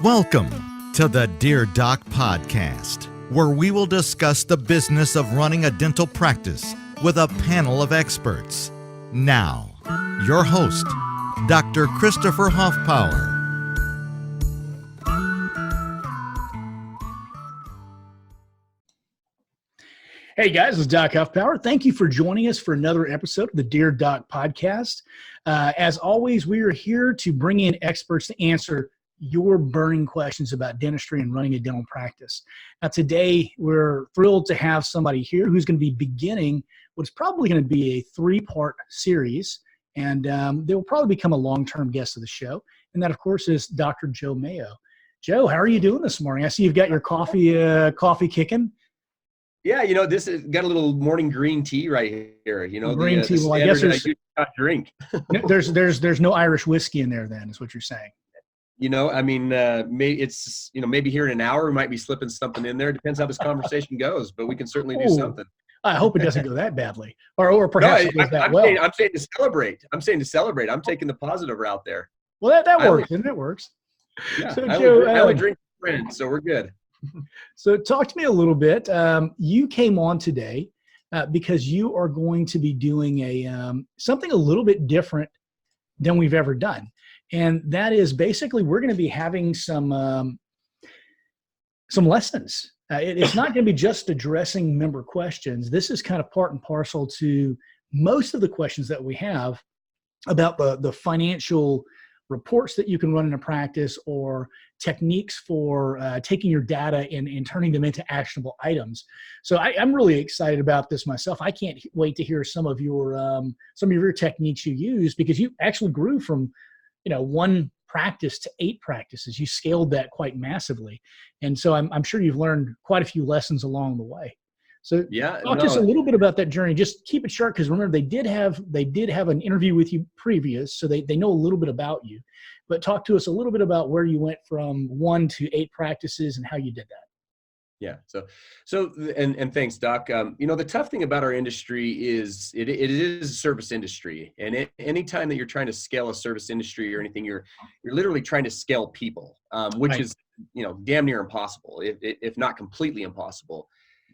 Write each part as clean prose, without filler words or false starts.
Welcome to the Dear Doc podcast, where we will discuss the business of running a dental practice with a panel of experts. Now, your host, Dr. Christopher Hoffpower. Hey guys, this is Doc Huffpower. Thank you for joining us for another episode of the Dear Doc podcast. As always, we are here to bring in experts to answer your burning questions about dentistry and running a dental practice. Now today, we're thrilled to have somebody here who's going to be beginning what's probably going to be a three-part series, and they will probably become a long-term guest of the show. And that, of course, is Dr. Joe Maio. Joe, how are you doing this morning? I see you've got your coffee kicking. Yeah, this has got a little morning green tea right here. Green tea. Well, I guess I do not drink. there's no Irish whiskey in there. Then is what you're saying. Maybe here in an hour we might be slipping something in there. Depends how this conversation goes, but we can certainly do something. I hope it doesn't go that badly, or perhaps it goes that well. I'm saying to celebrate. I'm taking the positive route there. Well, that works, and it works. Yeah, so Joe, I only drink friends, so we're good. So talk to me a little bit. You came on today because you are going to be doing something a little bit different than we've ever done. And that is basically we're going to be having some lessons. It's not going to be just addressing member questions. This is kind of part and parcel to most of the questions that we have about the financial reports that you can run in a practice, or techniques for taking your data and turning them into actionable items. So I'm really excited about this myself. I can't wait to hear some of your techniques you use, because you actually grew from one practice to 8 practices. You scaled that quite massively, and so I'm sure you've learned quite a few lessons along the way. So talk to us a little bit about that journey. Just keep it short, because remember they did have an interview with you previous, so they know a little bit about you. But talk to us a little bit about where you went from 1 to 8 practices and how you did that. Yeah. So thanks, Doc. The tough thing about our industry is it is a service industry, and anytime that you're trying to scale a service industry or anything, you're literally trying to scale people, which Right. is damn near impossible, if not completely impossible.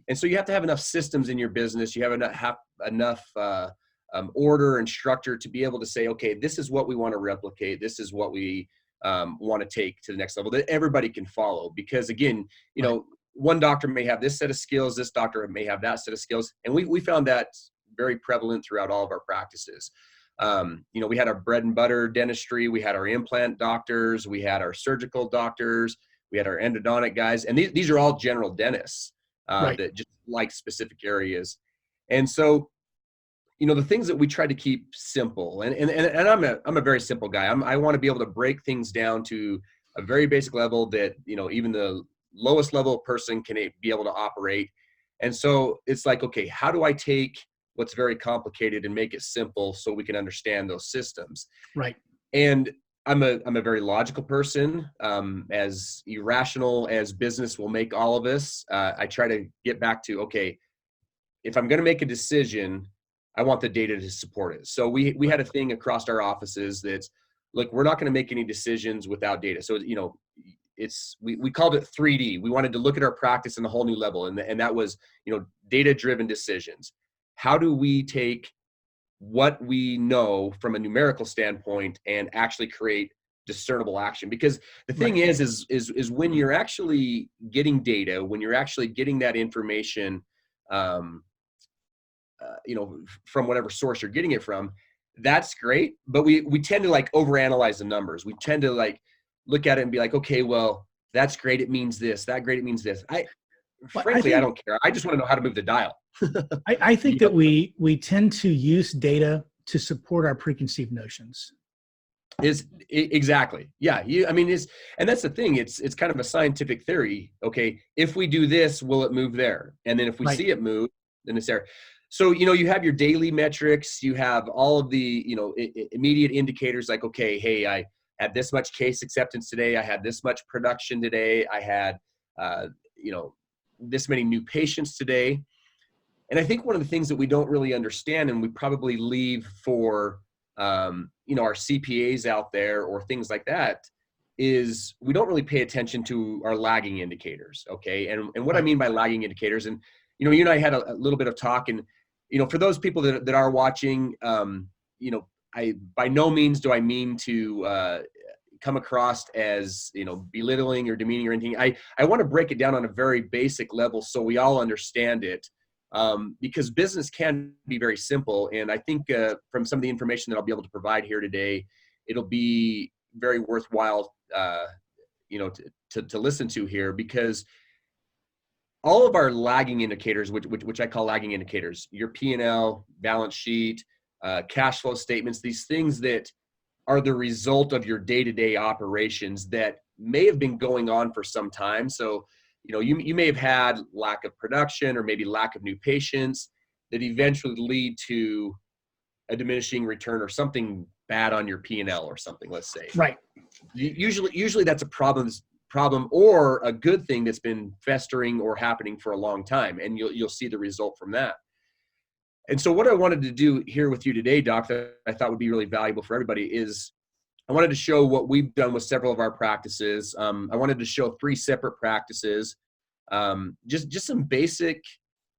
And so you have to have enough systems in your business. You have enough order and structure to be able to say, okay, this is what we want to replicate. This is what we want to take to the next level that everybody can follow. Because again, Right. one doctor may have this set of skills, this doctor may have that set of skills. And we found that very prevalent throughout all of our practices. We had our bread and butter dentistry. We had our implant doctors. We had our surgical doctors. We had our endodontic guys. And these are all general dentists. Right. That just like specific areas. And so, the things that we try to keep simple, and I'm a very simple guy. I want to be able to break things down to a very basic level that, even the lowest level person can be able to operate. And so it's like, okay, how do I take what's very complicated and make it simple so we can understand those systems? Right. And I'm a very logical person, as irrational as business will make all of us. I try to get back to, okay, if I'm going to make a decision, I want the data to support it. So we had a thing across our offices that's, look, we're not going to make any decisions without data. So, we called it 3D. We wanted to look at our practice in a whole new level. And that was, data-driven decisions. How do we take what we know from a numerical standpoint and actually create discernible action? Because the thing Right. is when you're actually getting data, when you're actually getting that information, from whatever source you're getting it from, that's great. But we tend to overanalyze the numbers. We tend to look at it and be like, okay, well, that's great. It means this. That great. It means this. Frankly, I don't care. I just want to know how to move the dial. I think that we tend to use data to support our preconceived notions. Exactly. Yeah. And that's the thing. It's kind of a scientific theory. Okay. If we do this, will it move there? And then if we Right. see it move, then it's there. So, you have your daily metrics, you have all of the, immediate indicators like, okay, hey, I had this much case acceptance today. I had this much production today. I had, this many new patients today. And I think one of the things that we don't really understand, and we probably leave for, our CPAs out there or things like that, is we don't really pay attention to our lagging indicators. Okay. And what I mean by lagging indicators, and, you and I had a little bit of talk, and, for those people that are watching, I, by no means do I mean to, come across as, belittling or demeaning or anything. I want to break it down on a very basic level so we all understand it. Because business can be very simple. And I think from some of the information that I'll be able to provide here today, it'll be very worthwhile, to listen to here, because all of our lagging indicators, which I call lagging indicators, your P&L, balance sheet, cash flow statements, these things that are the result of your day-to-day operations that may have been going on for some time. So, you may have had lack of production or maybe lack of new patients that eventually lead to a diminishing return or something bad on your P&L or something, let's say. Right. Usually that's a problem or a good thing that's been festering or happening for a long time, and you'll see the result from that. And so what I wanted to do here with you today, Doc, that I thought would be really valuable for everybody, is I wanted to show what we've done with several of our practices. I wanted to show 3 separate practices, just some basic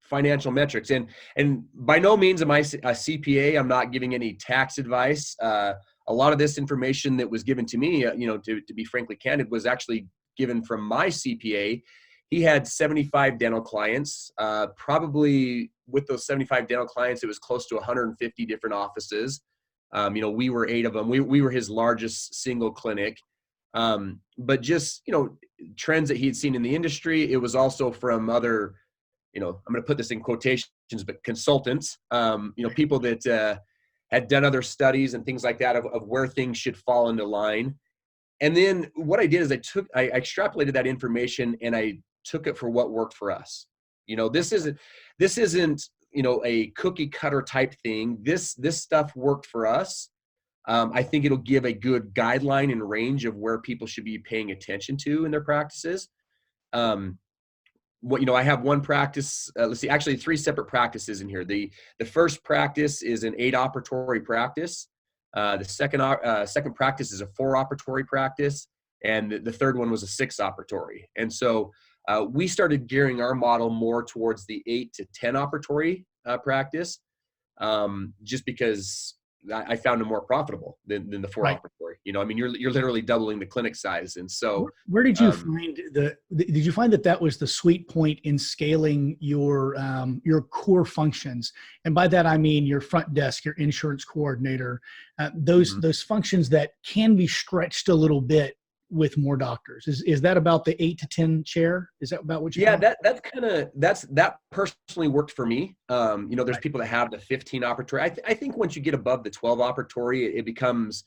financial metrics. And by no means am I a CPA. I'm not giving any tax advice. A lot of this information that was given to me, to be frankly candid, was actually given from my CPA. He had 75 dental clients. Probably with those 75 dental clients, it was close to 150 different offices. We were 8 of them. We were his largest single clinic. But just, trends that he'd seen in the industry. It was also from other, I'm going to put this in quotations, but consultants, people that had done other studies and things like that of where things should fall into line. And then what I did is I extrapolated that information and I took it for what worked for us. This isn't, a cookie cutter type thing. This stuff worked for us. I think it'll give a good guideline and range of where people should be paying attention to in their practices. I have one practice, actually 3 separate practices in here. The first practice is an 8 operatory practice. The second practice is a 4 operatory practice. And the third one was a 6 operatory. And so we started gearing our model more towards the 8 to 10 operatory practice, just because I found them more profitable than the 4 operatory. You're literally doubling the clinic size. And so where did you find did you find that was the sweet point in scaling your core functions? And by that, I mean your front desk, your insurance coordinator, those functions that can be stretched a little bit with more doctors. Is that about the 8 to 10 chair? Is that about what you found? That personally worked for me. There's people that have the 15 operatory. I think once you get above the 12 operatory, it becomes,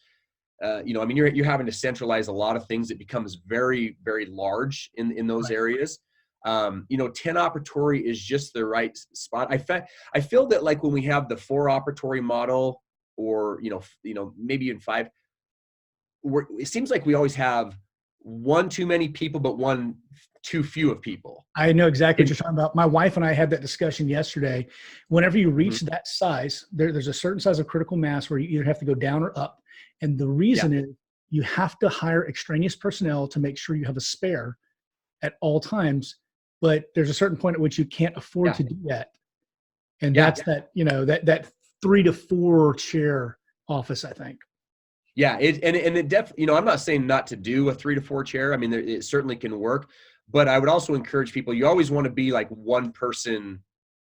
you're having to centralize a lot of things. It becomes very, very large in those areas. 10 operatory is just the right spot. I feel that, like, when we have the 4 operatory model, or, maybe even 5, it seems like we always have one too many people, but one too few of people. I know exactly what you're talking about. My wife and I had that discussion yesterday. Whenever you reach that size, there's a certain size of critical mass where you either have to go down or up. And the reason is you have to hire extraneous personnel to make sure you have a spare at all times. But there's a certain point at which you can't afford to do that. And that's that 3 to 4 chair office, I think. Yeah, it definitely, I'm not saying not to do a 3 to 4 chair. It certainly can work, but I would also encourage people, you always want to be like one person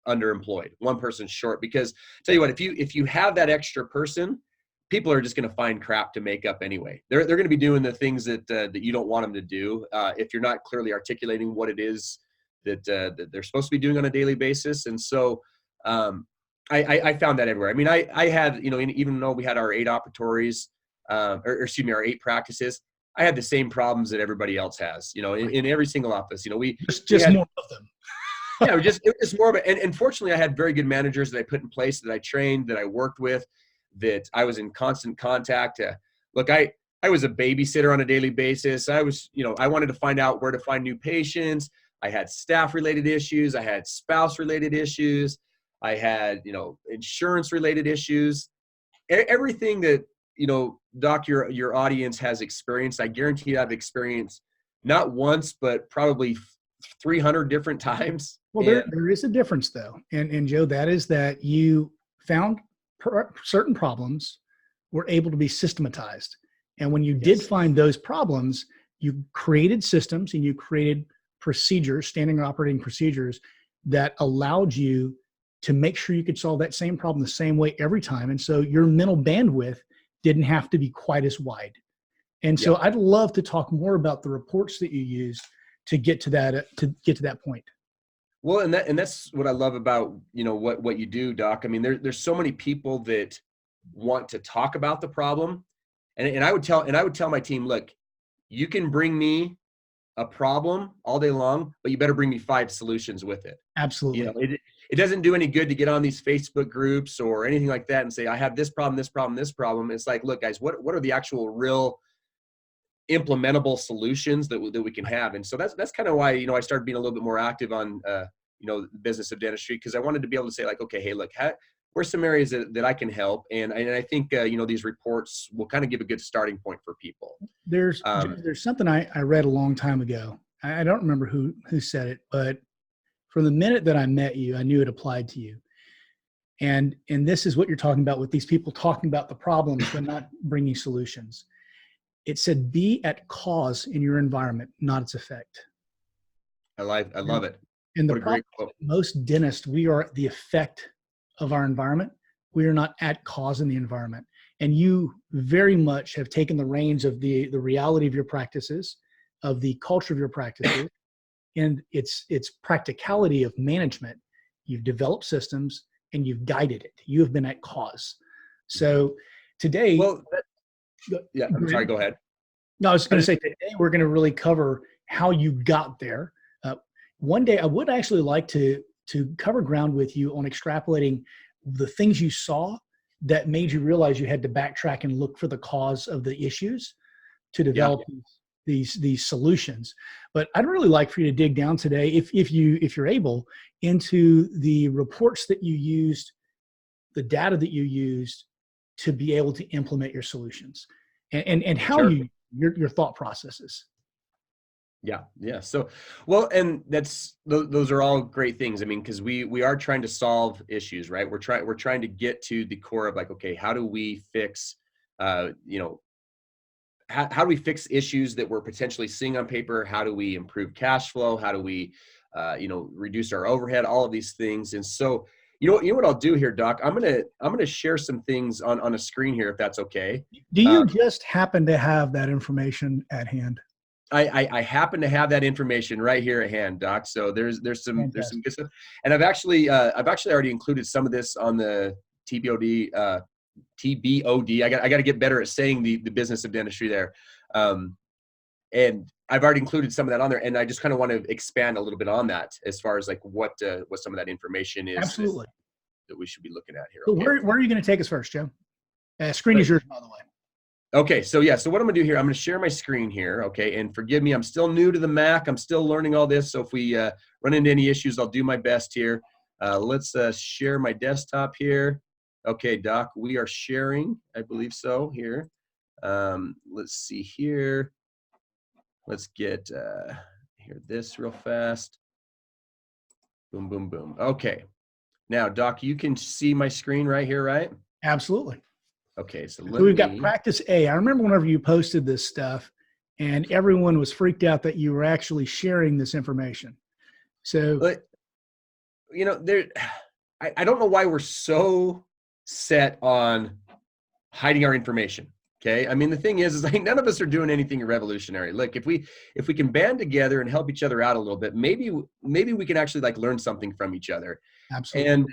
underemployed, one person short, because tell you what, if you have that extra person, people are just going to find crap to make up anyway. They're going to be doing the things that you don't want them to do. If you're not clearly articulating what it is that they're supposed to be doing on a daily basis. And so, I found that everywhere. I had, even though we had our 8 operatories, our 8 practices, I had the same problems that everybody else has, in every single office. We had more of them. it was more of it. And fortunately, I had very good managers that I put in place, that I trained, that I worked with, that I was in constant contact. Look, I was a babysitter on a daily basis. I was, I wanted to find out where to find new patients. I had staff related issues. I had spouse related issues. I had, insurance related issues. Everything that Doc, your audience has experience. I guarantee you have experience not once, but probably 300 different times. Well, there is a difference though. And Joe, that is that you found certain problems were able to be systematized. And when you did find those problems, you created systems and you created procedures, standard operating procedures that allowed you to make sure you could solve that same problem the same way every time. And so your mental bandwidth didn't have to be quite as wide. And so I'd love to talk more about the reports that you used to get to that point. Well, and that's what I love about, what you do, Doc. I mean, there's so many people that want to talk about the problem. And I would tell my team, look, you can bring me a problem all day long, but you better bring me 5 solutions with it. Absolutely. It doesn't do any good to get on these Facebook groups or anything like that and say, I have this problem, this problem, this problem. It's like, look, guys, what are the actual real implementable solutions that we can have? And so that's kind of why, I started being a little bit more active on, the business of dentistry, because I wanted to be able to say like, okay, hey, look, where's some areas that I can help? And I think, these reports will kind of give a good starting point for people. There's something I read a long time ago. I don't remember who said it, but from the minute that I met you, I knew it applied to you. And this is what you're talking about with these people talking about the problems, but not bringing solutions. It said, be at cause in your environment, not its effect. I love it. And the problem is, most dentists, we are the effect of our environment. We are not at cause in the environment. And you very much have taken the reins of the reality of your practices, of the culture of your practices, and its practicality of management. You've developed systems and you've guided it. You have been at cause. So today, I'm sorry, go ahead. No, I was going to say today we're going to really cover how you got there. One day I would actually like to cover ground with you on extrapolating the things you saw that made you realize you had to backtrack and look for the cause of the issues to develop these solutions. But I'd really like for you to dig down today, if you're able, into the reports that you used, the data that you used to be able to implement your solutions, and how your thought processes. Yeah. So, well, and those are all great things. I mean, because we are trying to solve issues, right? We're trying to get to the core of like, okay, how do we fix, how do we fix issues that we're potentially seeing on paper? How do we improve cash flow? How do we, reduce our overhead? All of these things. And so, you know what I'll do here, Doc? I'm gonna share some things on a screen here, if that's okay. Do you just happen to have that information at hand? I happen to have that information right here at hand, Doc. So there's some good stuff, and I've actually already included some of this on the TBOD. I got to get better at saying the business of dentistry there, and I've already included some of that on there. And I just kind of want to expand a little bit on that as far as like what some of that information is. Absolutely. That we should be looking at here. So where are you going to take us first, Joe? Screen is yours, by the way. Okay, so what I'm gonna do here, I'm gonna share my screen here, okay? And forgive me, I'm still new to the Mac. I'm still learning all this. So if we run into any issues, I'll do my best here. Let's share my desktop here. Okay, Doc, we are sharing, I believe so, here. Let's see here. Let's get here this real fast. Boom, boom, boom. Okay. Now, Doc, you can see my screen right here, right? Absolutely. Okay, so we've got practice A. I remember whenever you posted this stuff and everyone was freaked out that you were actually sharing this information. So, I don't know why we're so set on hiding our information. Okay. I mean, the thing is like none of us are doing anything revolutionary. Look, if we can band together and help each other out a little bit, maybe we can actually like learn something from each other. Absolutely. And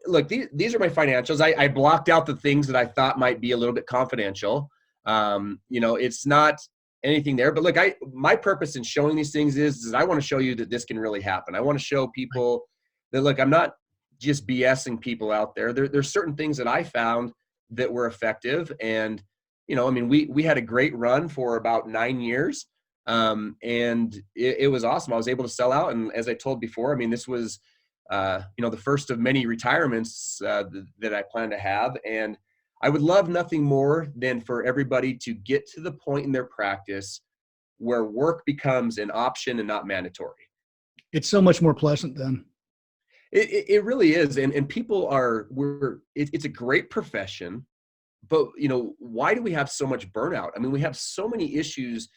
look, these are my financials. I blocked out the things that I thought might be a little bit confidential. It's not anything there, but look, my purpose in showing these things is I want to show you that this can really happen. I want to show people that, look, I'm not just BSing people out there. There's certain things that I found that were effective. And, we had a great run for about 9 years. And it was awesome. I was able to sell out. And as I told before, this was, the first of many retirements that I plan to have. And I would love nothing more than for everybody to get to the point in their practice where work becomes an option and not mandatory. It's so much more pleasant then. It really is. And people it's a great profession, but why do we have so much burnout? I mean, we have so many issues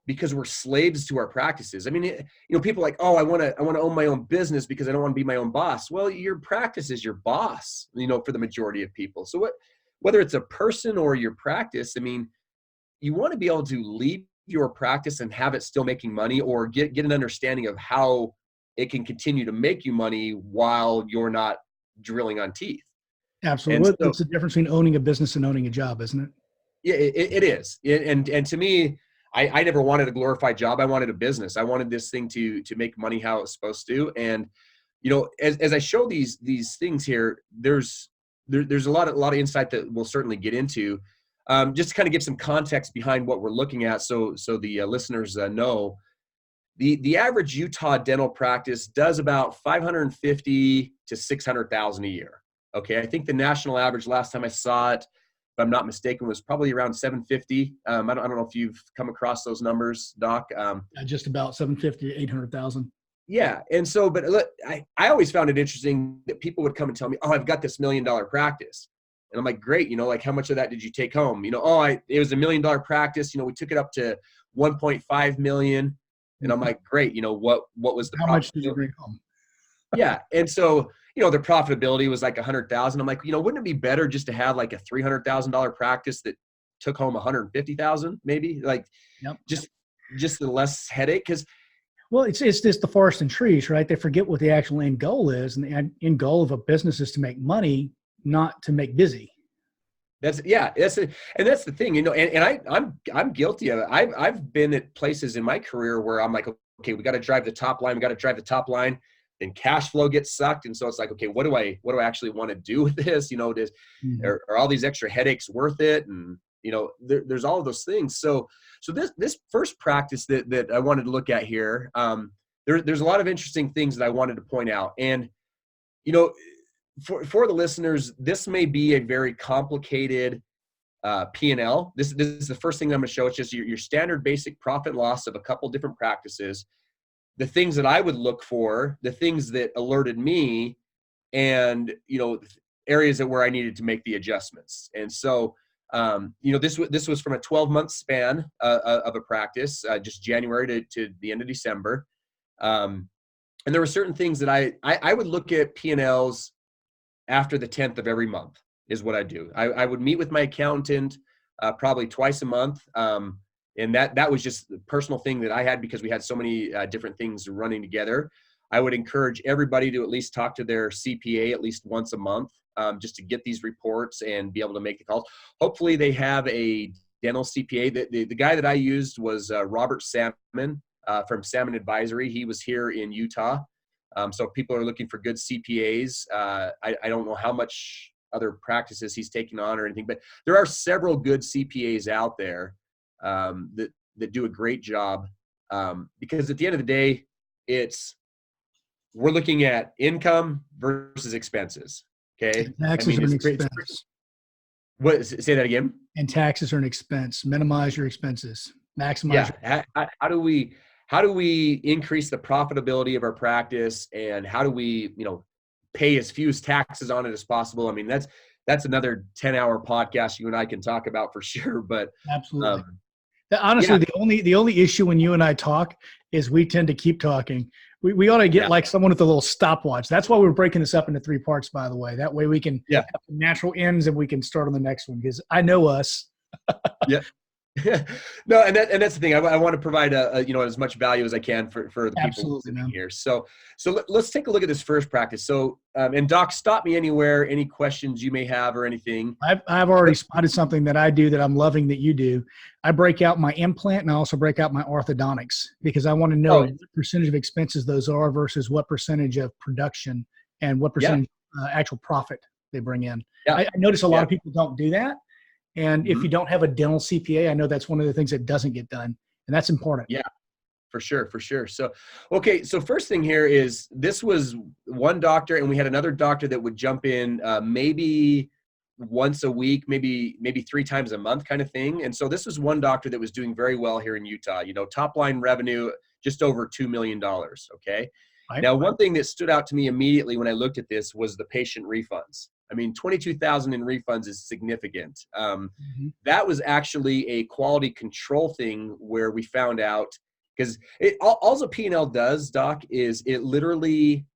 because we're slaves to our practices. I mean, people are like, oh, I want to own my own business because I don't want to be my own boss. Well, your practice is your boss, for the majority of people. So whether it's a person or your practice, I mean, you want to be able to leave your practice and have it still making money, or get an understanding of how it can continue to make you money while you're not drilling on teeth. And Absolutely. so, What's the difference between owning a business and owning a job, isn't it? yeah, it is. And to me, I never wanted a glorified job. I wanted a business. I wanted this thing to make money how it's supposed to. And as I show these things here, there's a lot of insight that we'll certainly get into. Just to kind of give some context behind what we're looking at, so the listeners know. The average Utah dental practice does about 550 to 600,000 a year. Okay, I think the national average last time I saw it, if I'm not mistaken, was probably around 750. I don't know if you've come across those numbers, Doc. Just about 750 to 800,000. Yeah, and so, but look, I always found it interesting that people would come and tell me, "Oh, I've got this $1 million practice," and I'm like, "Great, like how much of that did you take home?" It was $1 million practice. We took it up to 1.5 million. And I'm like, great, what was the How much did you bring home? Yeah. And so, their profitability was like 100,000. I'm like, wouldn't it be better just to have like a $300,000 practice that took home 150,000 maybe? Like, Yep. just the less headache. Cause well, it's just the forest and trees, right? They forget what the actual end goal is. And the end goal of a business is to make money, not to make busy. That's the thing, and I'm guilty of it. I've been at places in my career where I'm like, okay, we got to drive the top line. Then cash flow gets sucked. And so it's like, okay, what do I actually want to do with this? Are all these extra headaches worth it? And, there's all of those things. So this first practice that I wanted to look at here, there's a lot of interesting things that I wanted to point out. And, for the listeners, this may be a very complicated P&L. This is the first thing I'm going to show. It's just your standard basic profit and loss of a couple different practices. The things that I would look for, the things that alerted me, and areas where I needed to make the adjustments. And so this was from a 12-month span of a practice, just January to the end of December. And there were certain things that I would look at P&Ls after the 10th of every month is what I do. I would meet with my accountant probably twice a month. And that was just the personal thing that I had because we had so many different things running together. I would encourage everybody to at least talk to their CPA at least once a month, just to get these reports and be able to make the calls. Hopefully they have a dental CPA. The guy that I used was Robert Salmon from Salmon Advisory. He was here in Utah. So if people are looking for good CPAs, I don't know how much other practices he's taking on or anything, but there are several good CPAs out there that do a great job, because at the end of the day, we're looking at income versus expenses. Okay, and taxes are an expense. Say that again. And taxes are an expense. Minimize your expenses. Maximize. Yeah. How do we increase the profitability of our practice, and how do we pay as few taxes on it as possible? I mean, that's another 10-hour podcast you and I can talk about for sure. But absolutely. Honestly, the only issue when you and I talk is we tend to keep talking. We ought to get like someone with a little stopwatch. That's why we're breaking this up into 3 parts, by the way. That way we can have natural ends and we can start on the next one, because I know us. Yeah. No, and that's the thing. I want to provide as much value as I can for the people listening here. So let's take a look at this first practice. So and Doc, stop me anywhere, any questions you may have or anything. I've already spotted something that I do that I'm loving that you do. I break out my implant and I also break out my orthodontics, because I want to know what percentage of expenses those are versus what percentage of production and what percentage actual profit they bring in. I notice a lot of people don't do that. And if you don't have a dental CPA, I know that's one of the things that doesn't get done. And that's important. Yeah, for sure. So, okay. So first thing here is, this was one doctor, and we had another doctor that would jump in maybe once a week, maybe 3 times a month kind of thing. And so this was one doctor that was doing very well here in Utah, top line revenue, just over $2 million. Okay. Right. Now, one thing that stood out to me immediately when I looked at this was the patient refunds. I mean, 22,000 in refunds is significant. That was actually a quality control thing where we found out, because all the P&L does, Doc, is it literally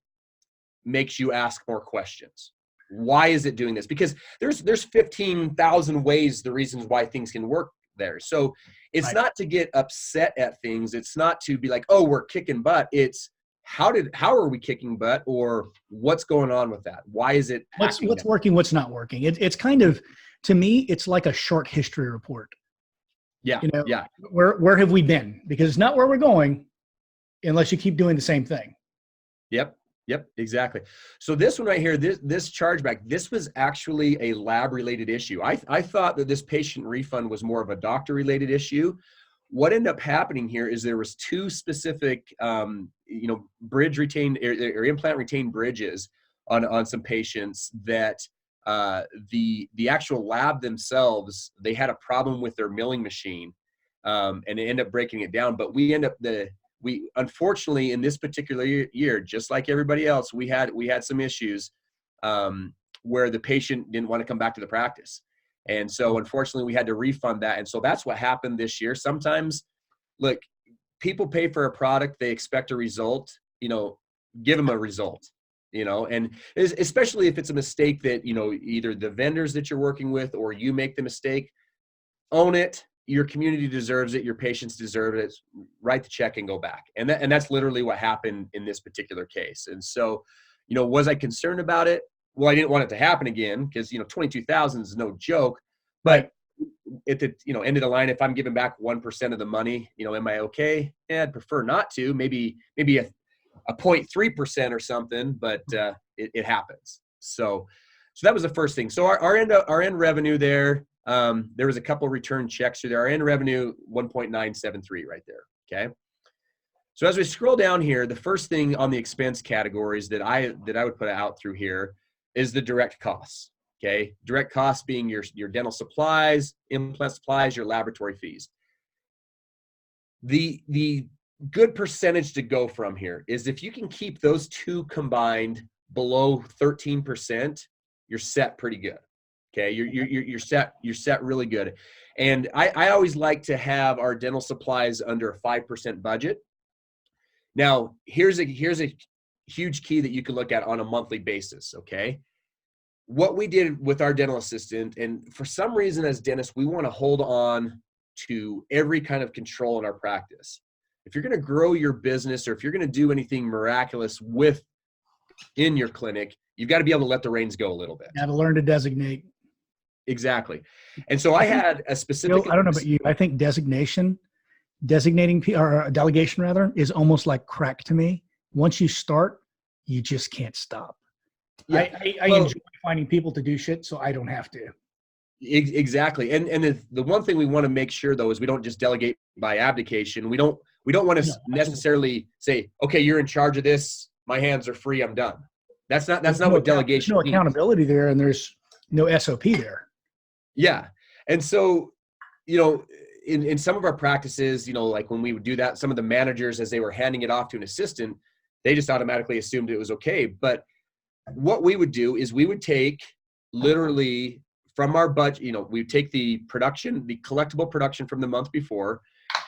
makes you ask more questions. Why is it doing this? Because there's 15,000 ways, the reasons why things can work there. So it's Right. not to get upset at things. It's not to be like, oh, we're kicking butt. It's how are we kicking butt, or what's going on with that? Why is it What's hacking working, what's not working? It's kind of, to me, it's like a short history report. Yeah. Yeah. Where have we been? Because it's not where we're going unless you keep doing the same thing. Yep, exactly. So this one right here, this chargeback, this was actually a lab related issue. I thought that this patient refund was more of a doctor related issue. What ended up happening here is there was 2 specific, bridge retained or implant retained bridges on some patients that the actual lab themselves, they had a problem with their milling machine, and it ended up breaking it down. But we unfortunately in this particular year, just like everybody else, we had some issues where the patient didn't want to come back to the practice. And so unfortunately we had to refund that. And so that's what happened this year. Sometimes, look, people pay for a product, they expect a result, give them a result, and especially if it's a mistake that, either the vendors that you're working with or you make the mistake, own it. Your community deserves it. Your patients deserve it. Write the check and go back. And that's literally what happened in this particular case. And so, was I concerned about it? Well, I didn't want it to happen again because, 22,000 is no joke. But at the, end of the line, if I'm giving back 1% of the money, am I okay? Yeah, I'd prefer not to. Maybe a 0.3% or something, but it happens. So that was the first thing. So our end revenue there. There was a couple of return checks through there. Our end revenue 1.973 right there. Okay. So as we scroll down here, the first thing on the expense categories that I would put out through here is the direct costs. Okay. Direct costs being your dental supplies, implant supplies, your laboratory fees. The good percentage to go from here is if you can keep those 2 combined below 13%, you're set pretty good. Okay, you're set really good. And I always like to have our dental supplies under a 5% budget. Now, here's a huge key that you can look at on a monthly basis, okay? What we did with our dental assistant, and for some reason as dentists, we want to hold on to every kind of control in our practice. If you're going to grow your business, or if you're going to do anything miraculous in your clinic, you've got to be able to let the reins go a little bit. Got to learn to designate. Exactly. And so I had a specific, I don't know about you. I think designating or delegation rather is almost like crack to me. Once you start, you just can't stop. Yeah. I enjoy finding people to do shit so I don't have to. Exactly. And the one thing we want to make sure though is we don't just delegate by abdication. We don't want to necessarily say, okay, you're in charge of this. My hands are free. I'm done. That's not what delegation means. There's no accountability there, and there's no SOP there. Yeah. And so, in some of our practices, like when we would do that, some of the managers, as they were handing it off to an assistant, they just automatically assumed it was okay. But what we would do is we would take literally from our budget, we would take the collectible production from the month before,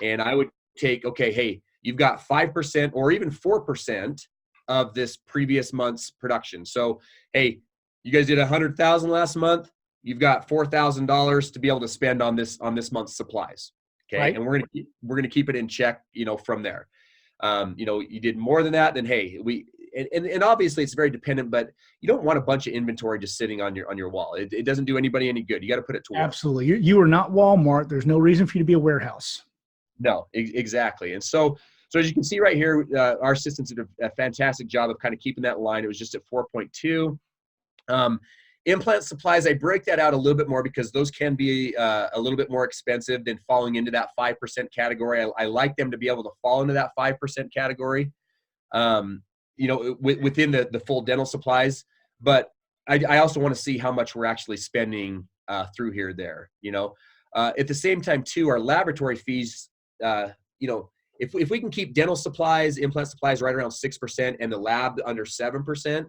and I would take, okay, hey, you've got 5% or even 4% of this previous month's production. So, hey, you guys did 100,000 last month. You've got $4,000 to be able to spend on this month's supplies. Okay. Right. And we're going to keep it in check, from there. You did more than that, then, hey, and obviously it's very dependent, but you don't want a bunch of inventory just sitting on your wall. It doesn't do anybody any good. You got to put it to work. Absolutely. You are not Walmart. There's no reason for you to be a warehouse. No, exactly. And so as you can see right here, our assistants did a fantastic job of kind of keeping that line. It was just at 4.2. Implant supplies, I break that out a little bit more because those can be a little bit more expensive than falling into that 5% category. I like them to be able to fall into that 5% category, within the full dental supplies. But I also want to see how much we're actually spending through here, there, at the same time too, our laboratory fees, if we can keep dental supplies, implant supplies right around 6% and the lab under 7%,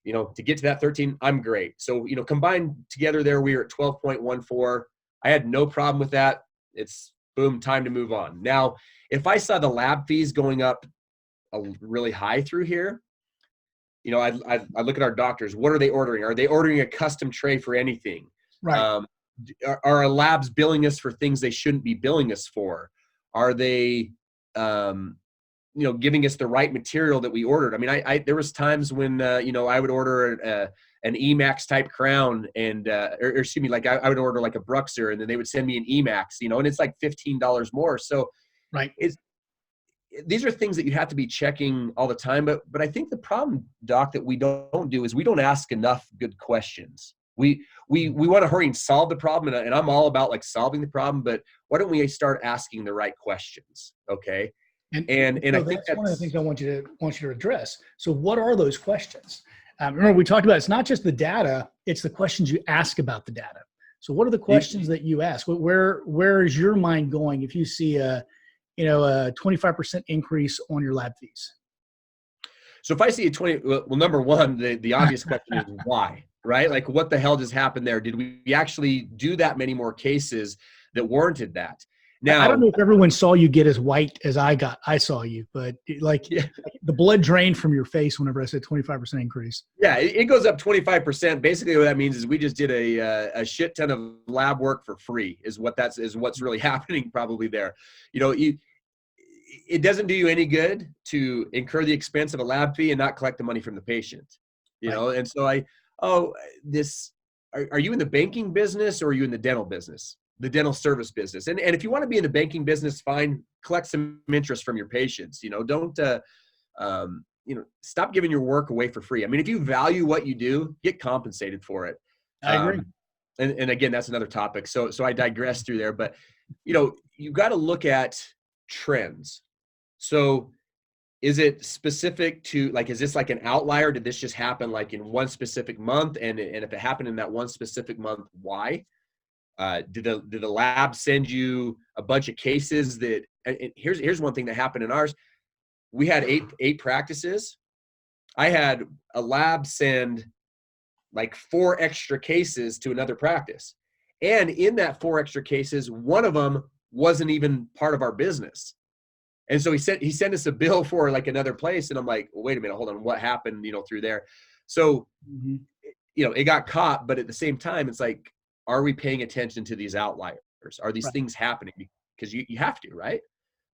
to get to that 13, I'm great. So, combined together there, we were at 12.14. I had no problem with that. It's boom, time to move on. Now, if I saw the lab fees going up really high through here, I look at our doctors. What are they ordering? Are they ordering a custom tray for anything? Right. Are our labs billing us for things they shouldn't be billing us for? Are they, giving us the right material that we ordered? I mean, there was times when, I would order an Emax type crown and, or excuse me, like I would order like a Bruxer and then they would send me an Emax, and it's like $15 more. So right. These are things that you have to be checking all the time. But I think the problem, Doc, that we don't do is we don't ask enough good questions. We want to hurry and solve the problem, and I'm all about like solving the problem. But why don't we start asking the right questions? Okay. And so I think that's one of the things I want you to address. So what are those questions? Remember, we talked about it's not just the data; it's the questions you ask about the data. So what are the questions that you ask? Where is your mind going if you see a 25% increase on your lab fees? So if I see a 20, well, number one, the obvious question is why, right? Like what the hell just happened there? Did we actually do that many more cases that warranted that? Now, I don't know if everyone saw you get as white as I saw you, but the blood drained from your face whenever I said 25% increase. Yeah, it goes up 25%. Basically what that means is we just did a shit ton of lab work for free is what's really happening probably there. It doesn't do you any good to incur the expense of a lab fee and not collect the money from the patient, And so are you in the banking business or are you in the dental business, the dental service business? And if you want to be in the banking business, fine, collect some interest from your patients, don't, stop giving your work away for free. I mean, if you value what you do, get compensated for it. I agree. And again, that's another topic. So I digress through there, but you've got to look at trends. So is it specific to is this like an outlier? Did this just happen like in one specific month? And if it happened in that one specific month, why? Did the lab send you a bunch of cases that, and here's one thing that happened in ours. We had eight practices. I had a lab send like 4 extra cases to another practice. And in that 4 extra cases, one of them wasn't even part of our business. And so he sent us a bill for like another place. And I'm like, well, wait a minute, hold on. What happened, through there? So, it got caught, but at the same time, it's like, are we paying attention to these outliers? Are these things happening? Because you have to, right?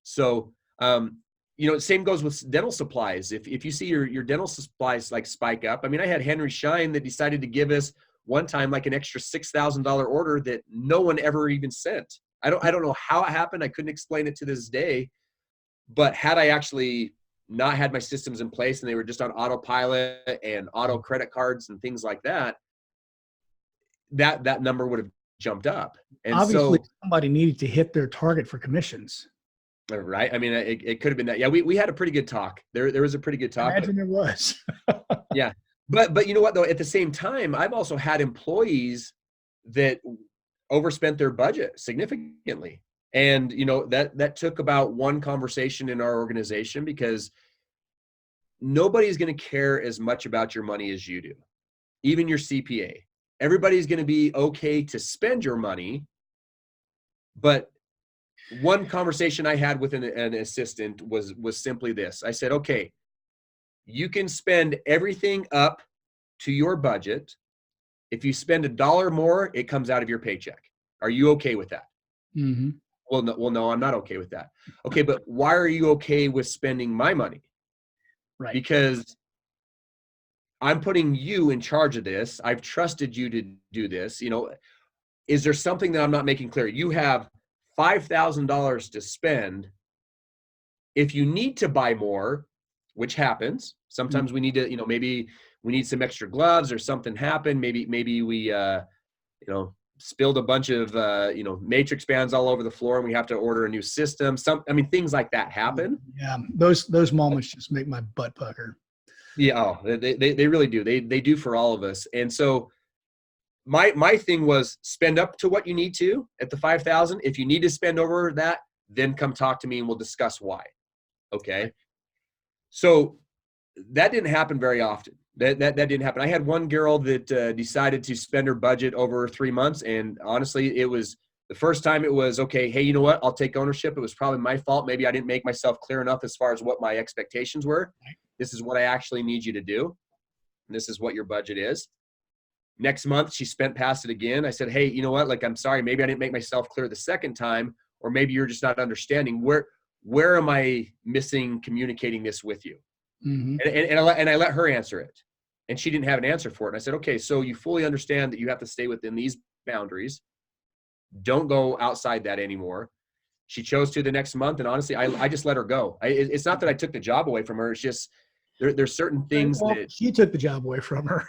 So, same goes with dental supplies. If you see your dental supplies like spike up, I mean, I had Henry Schein that decided to give us one time like an extra $6,000 order that no one ever even sent. I don't know how it happened. I couldn't explain it to this day. But had I actually not had my systems in place and they were just on autopilot and auto credit cards and things like that, that number would have jumped up. And obviously somebody needed to hit their target for commissions. Right. I mean, it could have been that. Yeah, we had a pretty good talk. There was a pretty good talk. Imagine there was. Yeah. But you know what, though? At the same time, I've also had employees that overspent their budget significantly. And, that took about one conversation in our organization because nobody's going to care as much about your money as you do, even your CPA. Everybody's going to be okay to spend your money. But one conversation I had with an assistant was simply this. I said, okay, you can spend everything up to your budget. If you spend $1 more, it comes out of your paycheck. Are you okay with that? Mm-hmm. Well, no, I'm not okay with that. Okay, but why are you okay with spending my money? Right. Because I'm putting you in charge of this. I've trusted you to do this. Is there something that I'm not making clear? You have $5,000 to spend. If you need to buy more, which happens, sometimes we need to, maybe we need some extra gloves or something happened. Maybe we, spilled a bunch of, matrix bands all over the floor and we have to order a new system. Things like that happen. Yeah. Those moments just make my butt pucker. Yeah, oh, they really do. They do for all of us. And so my thing was spend up to what you need to at the 5,000. If you need to spend over that, then come talk to me and we'll discuss why. Okay. So that didn't happen very often. That didn't happen. I had one girl that decided to spend her budget over 3 months, and honestly, it was the first time it was okay. Hey, you know what? I'll take ownership. It was probably my fault. Maybe I didn't make myself clear enough as far as what my expectations were. This is what I actually need you to do. And this is what your budget is. Next month, she spent past it again. I said, hey, you know what? Like, I'm sorry. Maybe I didn't make myself clear the second time, or maybe you're just not understanding. Where am I missing communicating this with you? Mm-hmm. And I let her answer it. And she didn't have an answer for it. And I said, okay, so you fully understand that you have to stay within these boundaries. Don't go outside that anymore. She chose to the next month. And honestly, I just let her go. It's not that I took the job away from her. It's just there's certain things that she took the job away from her.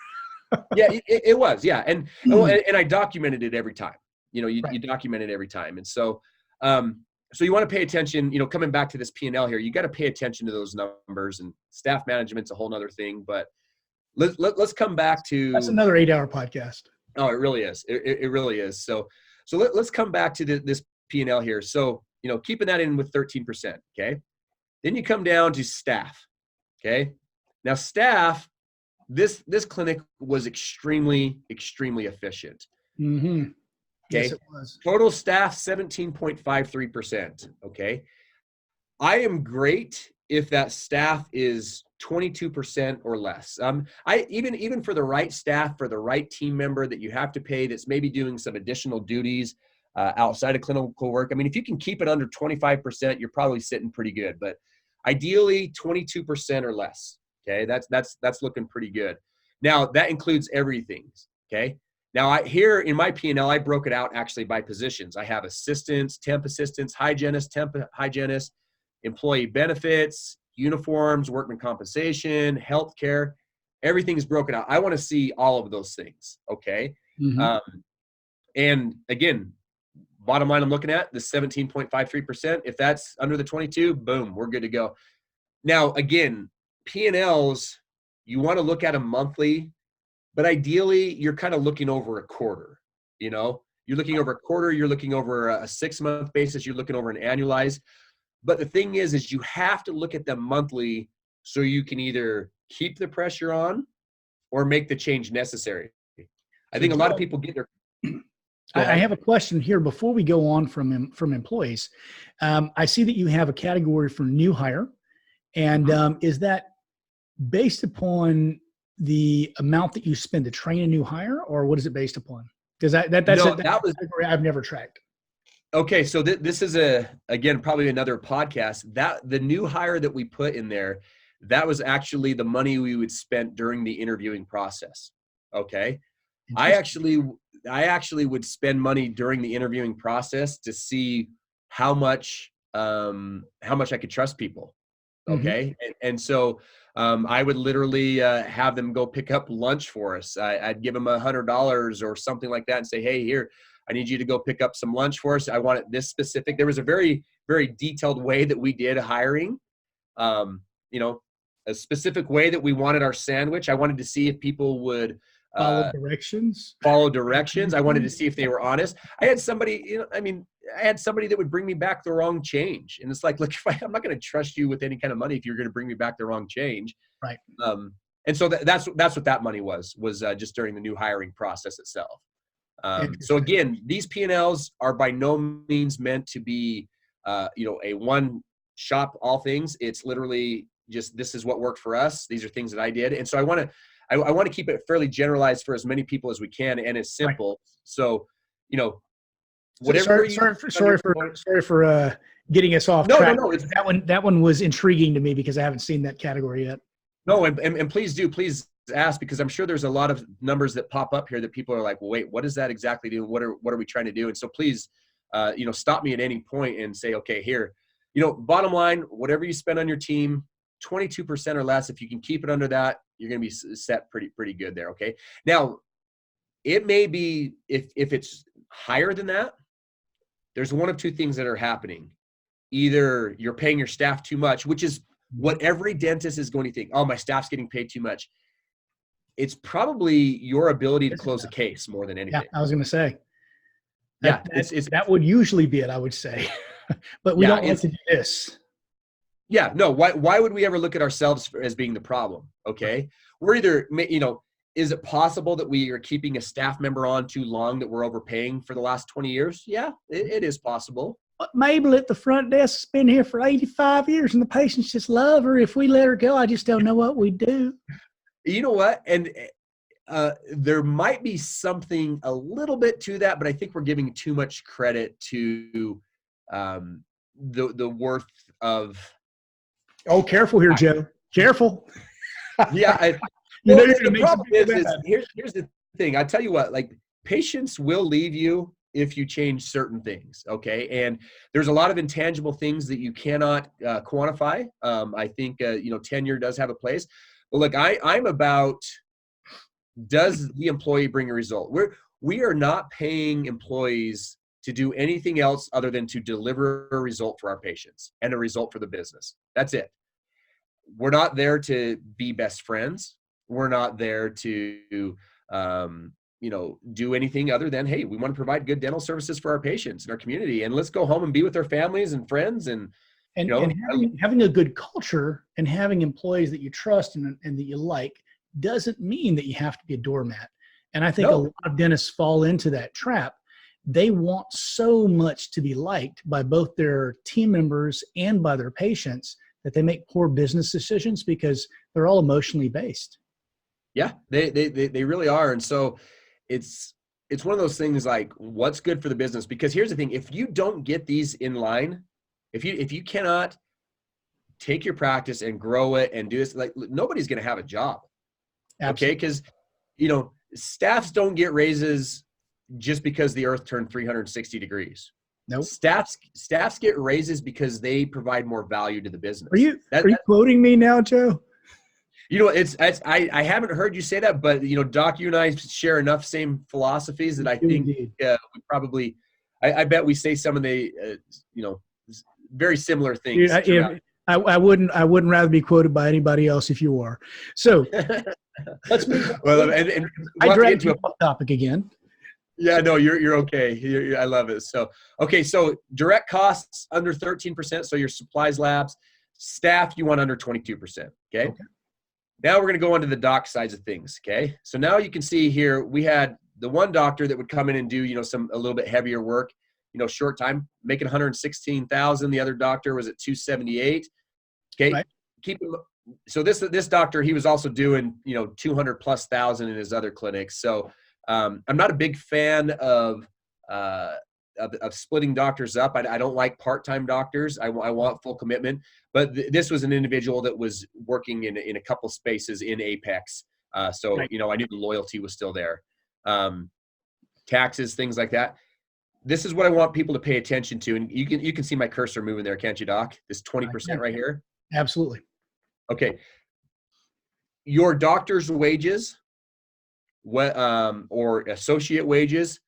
yeah, it was. Yeah. And I documented it every time. You document it every time. And so, so you want to pay attention, coming back to this P&L here, you got to pay attention to those numbers, and staff management's a whole nother thing, but let's come back to. That's another 8-hour podcast. Oh, it really is. It really is. So let's come back to this P&L here. So, keeping that in with 13%. Okay. Then you come down to staff. Okay. Now staff, this clinic was extremely efficient. Mm-hmm. Okay. Yes, it was. Total staff 17.53%. Okay. I am great if that staff is 22% or less. I even for the right staff, for the right team member that you have to pay, that's maybe doing some additional duties outside of clinical work. I mean, if you can keep it under 25%, you're probably sitting pretty good. But ideally, 22% or less. Okay, that's looking pretty good. Now that includes everything. Okay. Now here in my P&L, I broke it out actually by positions. I have assistants, temp assistants, hygienists, temp hygienists, employee benefits, uniforms, workman compensation, healthcare. Everything's broken out. I want to see all of those things. Okay. Mm-hmm. And again, bottom line I'm looking at the 17.53%. If that's under the 22, boom, we're good to go. Now, again, P&Ls, you want to look at them monthly, but ideally you're kind of looking over a quarter. You're looking over a quarter, you're looking over a 6-month basis, you're looking over an annualized. But the thing is you have to look at them monthly so you can either keep the pressure on or make the change necessary. I think a lot of people get their. I have a question here before we go on from employees. I see that you have a category for new hire, and is that based upon the amount that you spend to train a new hire, or what is it based upon? Because that's a category I've never tracked. Okay, so this is again probably another podcast. That the new hire that we put in there, that was actually the money we would spend during the interviewing process. Okay, I actually would spend money during the interviewing process to see how much I could trust people. Okay, and so I would literally have them go pick up lunch for us. I'd give them $100 or something like that and say, hey, here, I need you to go pick up some lunch for us. I want it this specific. There was a very, very detailed way that we did hiring, a specific way that we wanted our sandwich. I wanted to see if people would follow directions. I wanted to see if they were honest. I had somebody, I had somebody that would bring me back the wrong change. And it's like, look, I'm not going to trust you with any kind of money if you're going to bring me back the wrong change. Right. And so that's what that money was just during the new hiring process itself. So again, these P&Ls are by no means meant to be, a one shop all things. It's literally just, this is what worked for us. These are things that I did. And so I want to keep it fairly generalized for as many people as we can. And it's simple. Right. So, whatever. Sorry for getting us off track. No. That one was intriguing to me because I haven't seen that category yet. No, and please ask, because I'm sure there's a lot of numbers that pop up here that people are like, well, wait, what does that exactly do? What are we trying to do? And so please, stop me at any point and say, okay, here, bottom line, whatever you spend on your team, 22% or less, if you can keep it under that, you're going to be set pretty good there. Okay. Now it may be, if it's higher than that, there's one of two things that are happening. Either you're paying your staff too much, which is what every dentist is going to think, oh, my staff's getting paid too much. It's probably your ability to close a case more than Yeah, anything. I was going to say Yeah, that would usually be it, I would say, but we yeah, don't like to do this. yeah, no. Why would we ever look at ourselves as being the problem? Okay, we're either, is it possible that we are keeping a staff member on too long, that we're overpaying for the last 20 years? Yeah, it is possible. But Mabel at the front desk has been here for 85 years, and the patients just love her. If we let her go, I just don't know what we'd do. You know what? And there might be something a little bit to that, but I think we're giving too much credit to the worth of. Oh, careful here, Joe. Careful. Yeah. You're Well, going to the make problem some is bad. here's the thing. I tell you what, like, patients will leave you if you change certain things. Okay. And there's a lot of intangible things that you cannot quantify. I think, tenure does have a place, but look, I'm about, does the employee bring a result? We are not paying employees to do anything else other than to deliver a result for our patients and a result for the business. That's it. We're not there to be best friends. We're not there to, do anything other than, hey, we want to provide good dental services for our patients and our community, and let's go home and be with our families and friends. And having a good culture and having employees that you trust and that you like doesn't mean that you have to be a doormat. And I think a lot of dentists fall into that trap. They want so much to be liked by both their team members and by their patients that they make poor business decisions because they're all emotionally based. Yeah, they really are. And so it's one of those things, like, what's good for the business? Because here's the thing: if you don't get these in line, if you cannot take your practice and grow it and do this, like, nobody's going to have a job. Absolutely. Okay, because staffs don't get raises just because the earth turned 360 degrees. Nope. Staffs get raises because they provide more value to the business. Are you quoting me now, Joe? I haven't heard you say that, but Doc, you and I share enough same philosophies that I think we probably, I bet we say some of the very similar things. I wouldn't rather be quoted by anybody else if you are. So let's move on. Well, and I dragged you off topic again. Yeah, no, you're okay. I love it. So, okay. So direct costs under 13%. So your supplies, labs, staff, you want under 22%. Okay. Now we're going to go on to the doc sides of things. Okay. So now you can see here, we had the one doctor that would come in and do, a little bit heavier work, short time, making 116,000. The other doctor was at 278. Okay. Right. So this doctor, he was also doing, 200,000+ in his other clinics. So I'm not a big fan of splitting doctors up. I don't like part-time doctors. I want full commitment. But this was an individual that was working in a couple spaces in Apex. So right. I knew the loyalty was still there. Taxes, things like that. This is what I want people to pay attention to. And you can see my cursor moving there, can't you, Doc? This 20% right here. Absolutely. Okay. Your doctor's wages, or associate wages,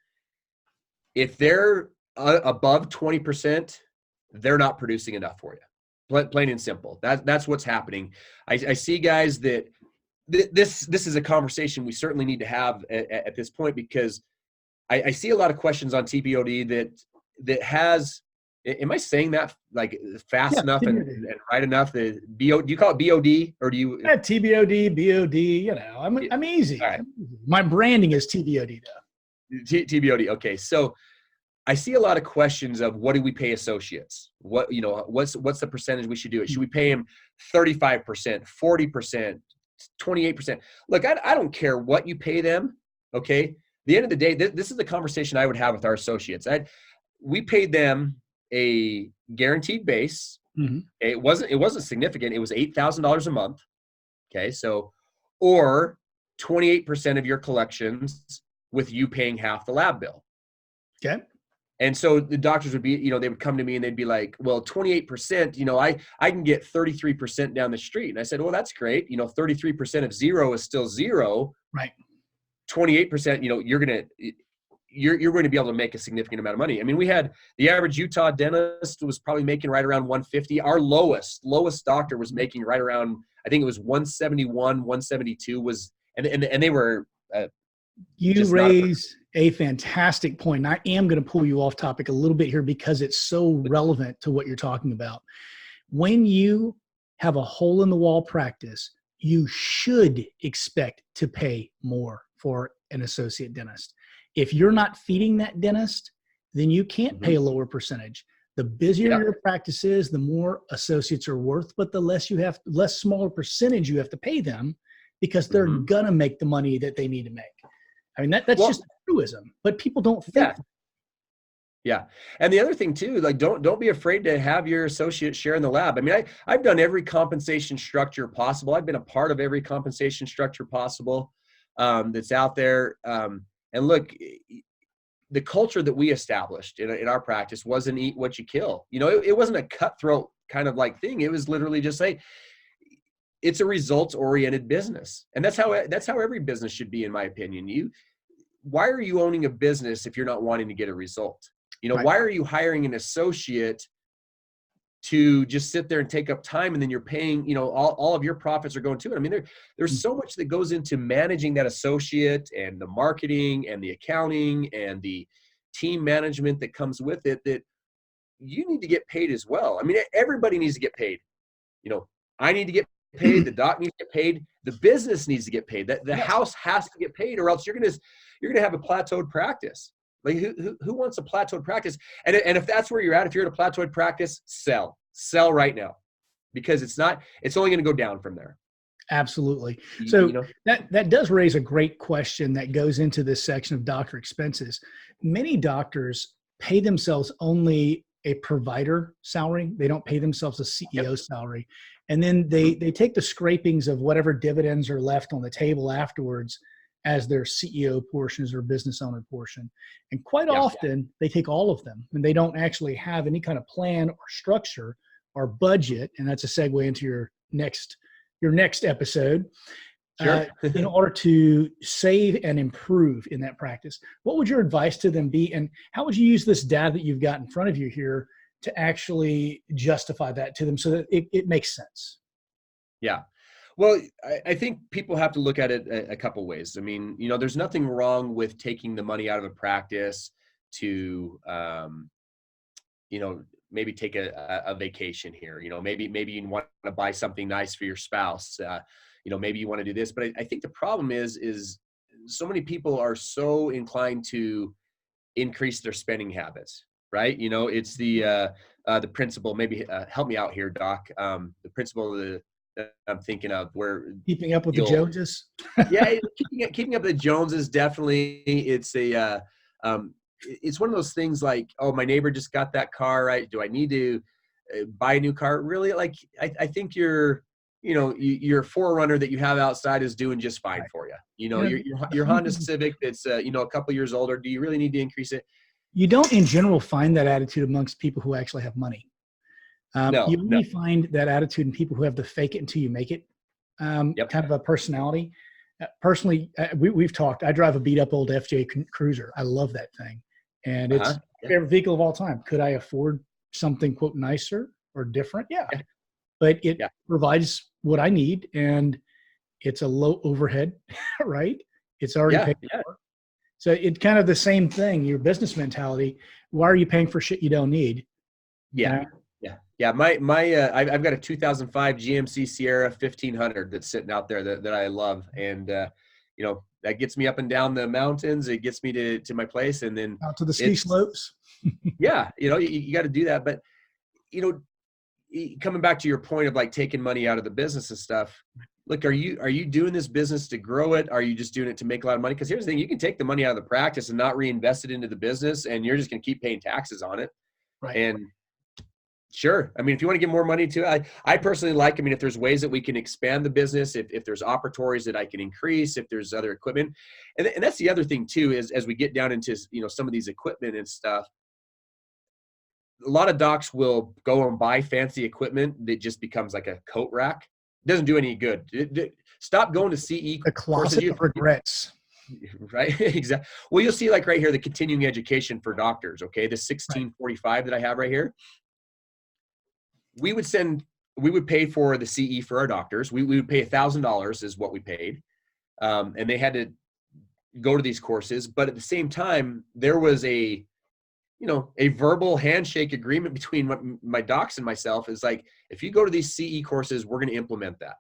if they're above 20%, they're not producing enough for you. Plain and simple. That's what's happening. I see guys that this is a conversation we certainly need to have at this point, because I see a lot of questions on TBOD that has. Am I saying that like fast enough and right enough? Do you call it BOD or do you? Yeah, TBOD, BOD. I'm easy. Right. My branding is TBOD though. TBOD. Okay, so I see a lot of questions of, what do we pay associates? What's the percentage we should do it? Should we pay them 35%, 40%, 28%? Look, I don't care what you pay them. Okay. At the end of the day, this is the conversation I would have with our associates. We paid them a guaranteed base. Mm-hmm. It wasn't significant. It was $8,000 a month. Okay. So, or 28% of your collections with you paying half the lab bill. Okay. And so the doctors would be, they would come to me and they'd be like, well, 28%, I can get 33% down the street. And I said, well, that's great. 33% of zero is still zero. Right. 28%, you're going to be able to make a significant amount of money. I mean, we had the average Utah dentist was probably making right around 150. Our lowest doctor was making right around, I think it was 171, 172 was, and they were you raise a fantastic point. And I am going to pull you off topic a little bit here because it's so relevant to what you're talking about. When you have a hole in the wall practice, you should expect to pay more for an associate dentist. If you're not feeding that dentist, then you can't pay a lower percentage. The busier your practice is, the more associates are worth, but the less smaller percentage you have to pay them because they're gonna make the money that they need to make. I mean, that's just a truism, but people don't think. Yeah. And the other thing too, like don't be afraid to have your associates share in the lab. I mean, I've done every compensation structure possible. I've been a part of every compensation structure possible that's out there. And look, the culture that we established in our practice wasn't eat what you kill. You know, it wasn't a cutthroat kind of like thing. It was literally just like, it's a results oriented business. And that's how every business should be, in my opinion. Why are you owning a business if you're not wanting to get a result? You know, why are you hiring an associate to just sit there and take up time, and then you're paying, you know, all of your profits are going to it? I mean, there's so much that goes into managing that associate, and the marketing and the accounting and the team management that comes with it, that you need to get paid as well. I mean, everybody needs to get paid. You know, I need to get paid, the doc needs to get paid, the business needs to get paid, the house has to get paid, or else you're gonna have a plateaued practice. Like who wants a plateaued practice? And if that's where you're at, if you're at a plateaued practice, sell right now, because it's only going to go down from there. Absolutely. So that does raise a great question that goes into this section of doctor expenses. Many doctors pay themselves only a provider salary. They don't pay themselves a CEO salary. And then they take the scrapings of whatever dividends are left on the table afterwards as their CEO portions or business owner portion. And quite often they take all of them, and they don't actually have any kind of plan or structure or budget. And that's a segue into your next episode. In order to save and improve in that practice. What would your advice to them be? And how would you use this data that you've got in front of you here to actually justify that to them so that it makes sense? Yeah. Well, I think people have to look at it a couple ways. I mean, you know, there's nothing wrong with taking the money out of a practice to, you know, maybe take a vacation here. You know, maybe you want to buy something nice for your spouse. You know, maybe you want to do this. But I think the problem is so many people are so inclined to increase their spending habits, right? You know, it's the principle. Maybe help me out here, Doc. The principle that I'm thinking of, where keeping up with the Joneses. keeping up with the Joneses, definitely. It's it's one of those things like, oh, my neighbor just got that car, right? Do I need to buy a new car? Really? Like, I think your 4Runner that you have outside is doing just fine for you. You know, your Honda Civic that's you know, a couple years older. Do you really need to increase it? You don't, in general, find that attitude amongst people who actually have money. You only find that attitude in people who have the fake it until you make it kind of a personality. Personally, we've talked. I drive a beat up old FJ Cruiser. I love that thing, and it's my favorite vehicle of all time. Could I afford something quote nicer or different? Yeah. But it provides what I need, and it's a low overhead, right? It's already paid for. So it's kind of the same thing. Your business mentality. Why are you paying for shit you don't need? Yeah. I've got a 2005 GMC Sierra 1500 that's sitting out there that I love, and you know, that gets me up and down the mountains. It gets me to my place, and then out to the ski slopes. Yeah, you know, you got to do that. But you know, coming back to your point of like taking money out of the business and stuff. Look, are you doing this business to grow it? Are you just doing it to make a lot of money? Because here's the thing: you can take the money out of the practice and not reinvest it into the business, and you're just going to keep paying taxes on it. Right. And sure. I mean, if you want to give more money to it, I personally like, I mean, if there's ways that we can expand the business, if there's operatories that I can increase, if there's other equipment. And that's the other thing too, is as we get down into, you know, some of these equipment and stuff, a lot of docs will go and buy fancy equipment that just becomes like a coat rack. It doesn't do any good. Stop going to CE the closet of regrets. Right. Exactly. Well, you'll see like right here, the continuing education for doctors. Okay. The Right. 1645 that I have right here, we would pay for the CE for our doctors. We would pay $1,000 is what we paid. And they had to go to these courses. But at the same time, there was a verbal handshake agreement between my docs and myself is like, if you go to these CE courses, we're going to implement that.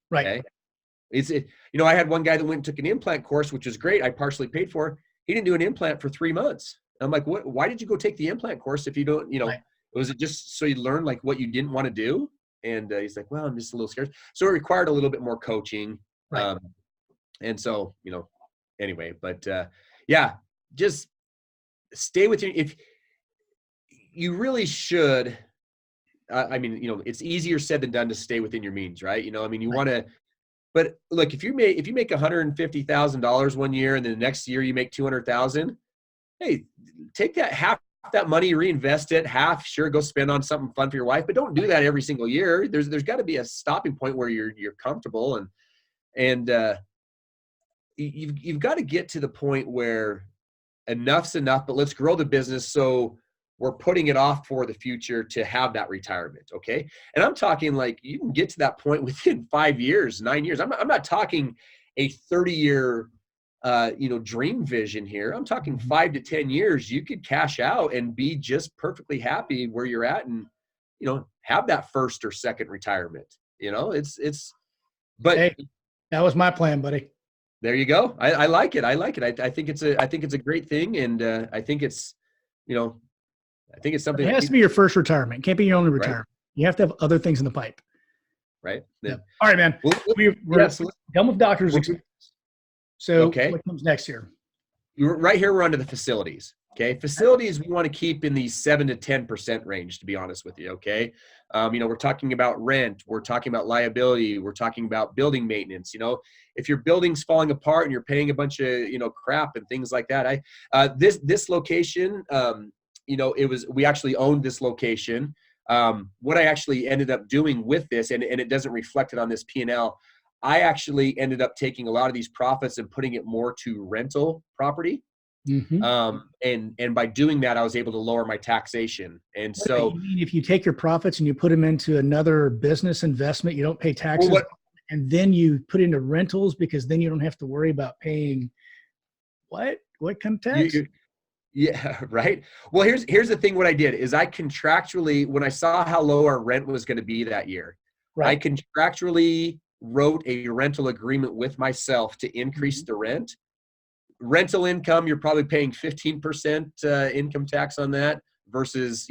Right. Okay. I had one guy that went and took an implant course, which was great. I partially paid for. He didn't do an implant for 3 months. I'm like, what? Why did you go take the implant course if you don't? Right. Was it just so you learn like what you didn't want to do? And he's like, well, I'm just a little scared. So it required a little bit more coaching. Right. And so anyway, but yeah, just stay with you. If you really should. I mean, it's easier said than done to stay within your means, right? You Right. want to. But look, if you make $150,000 one year and then the next year you make 200,000, hey, take half that money, reinvest it, half sure go spend on something fun for your wife, but don't do that every single year. There's got to be a stopping point where you're comfortable and you've got to get to the point where enough's enough, but let's grow the business so we're putting it off for the future to have that retirement. Okay. And I'm talking like you can get to that point within 5 years, 9 years. I'm not talking a 30-year, dream vision here. I'm talking 5 to 10 years. You could cash out and be just perfectly happy where you're at and, have that first or second retirement. But Hey, that was my plan, buddy. there you go. I like it. I like it. I think it's a great thing. And I think it's, I think it's something It that has to people, be your first retirement. It can't be your only right, retirement. You have to have other things in the pipe. right. Yeah. Then, All right, man. well, We're yeah, so done with doctors' we're- expenses. So okay. what comes next here? Right here, we're onto the facilities. Okay. Facilities, we want to keep in the 7 to 10% range, to be honest with you. Okay. We're talking about rent. We're talking about liability. We're talking about building maintenance. If your building's falling apart and you're paying a bunch of, crap and things like that. This location, we actually owned this location. What I actually ended up doing with this, and it doesn't reflect it on this P&L, I actually ended up taking a lot of these profits and putting it more to rental property. Mm-hmm. And by doing that, I was able to lower my taxation. And so, You mean if you take your profits and you put them into another business investment, you don't pay taxes, and then you put into rentals because then you don't have to worry about paying what kind of tax? yeah, right. Well, here's the thing. What I did is I contractually, when I saw how low our rent was going to be that year, I Right. contractually wrote a rental agreement with myself to increase the rent. Rental income, you're probably paying 15% income tax on that versus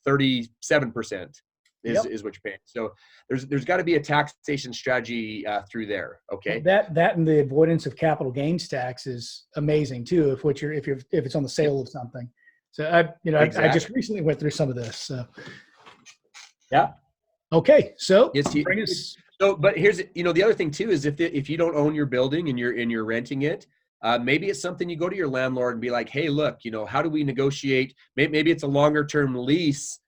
37% Yep. is what you're paying. So there's got to be a taxation strategy through there. Okay. That and the avoidance of capital gains tax is amazing too. If it's on the sale of something. So I just recently went through some of this. So. Yeah. Okay. So Bring us. So, but here's the other thing too is if you don't own your building and you're renting it, maybe it's something you go to your landlord and be like, hey, look, how do we negotiate? Maybe it's a longer term lease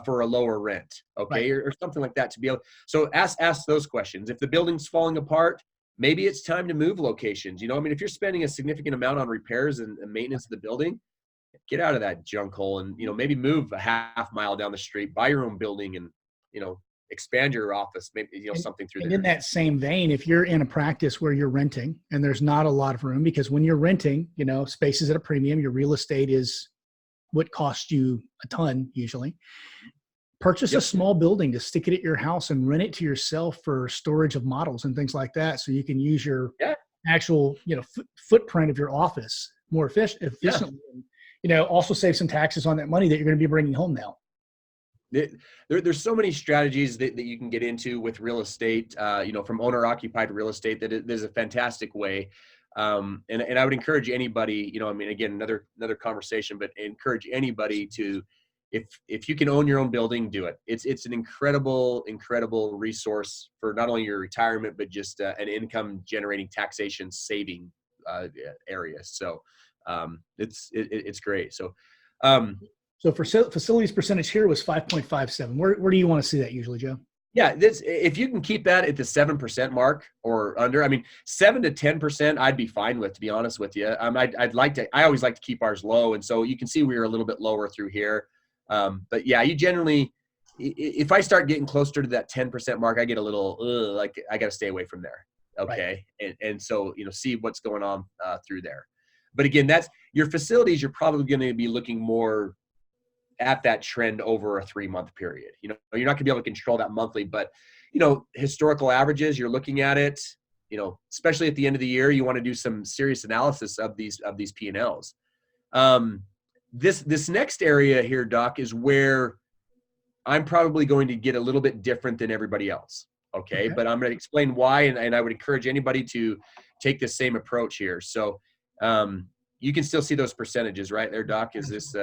for a lower rent, okay, right. or something like that to be able. So ask those questions. If the building's falling apart, maybe it's time to move locations. If you're spending a significant amount on repairs and maintenance of the building, get out of that junk hole and maybe move a half mile down the street, buy your own building, and expand your office, maybe something through and there. in that same vein, if you're in a practice where you're renting and there's not a lot of room, because when you're renting, space is at a premium, your real estate is what costs you a ton usually. Purchase a small building to stick it at your house and rent it to yourself for storage of models and things like that, so you can use your actual footprint of your office more efficiently. Also save some taxes on that money that you're going to be bringing home now. There's so many strategies that you can get into with real estate, from owner-occupied real estate that there's a fantastic way. And I would encourage anybody, again, another conversation, but encourage anybody to, if you can own your own building, do it. It's an incredible resource for not only your retirement, but just an income generating taxation saving area. So it's great. So, So for facilities percentage here was 5.57. Where do you want to see that usually, Joe? Yeah, this, if you can keep that at the 7% mark or under, I mean, 7 to 10%, I'd be fine with, to be honest with you. I'd like to, I always like to keep ours low. And so you can see we were a little bit lower through here. But yeah, you generally, if I start getting closer to that 10% mark, I get a little, like I got to stay away from there. Right. Okay. And so, see what's going on through there. But again, that's your facilities. You're probably going to be looking more at that trend over a 3-month period. You're not going to be able to control that monthly, but historical averages, you're looking at it, especially at the end of the year, you want to do some serious analysis of these P&Ls. This next area here, Doc, is where I'm probably going to get a little bit different than everybody else. Okay. But I'm going to explain why. And I would encourage anybody to take the same approach here. So you can still see those percentages right there, Doc. Is this,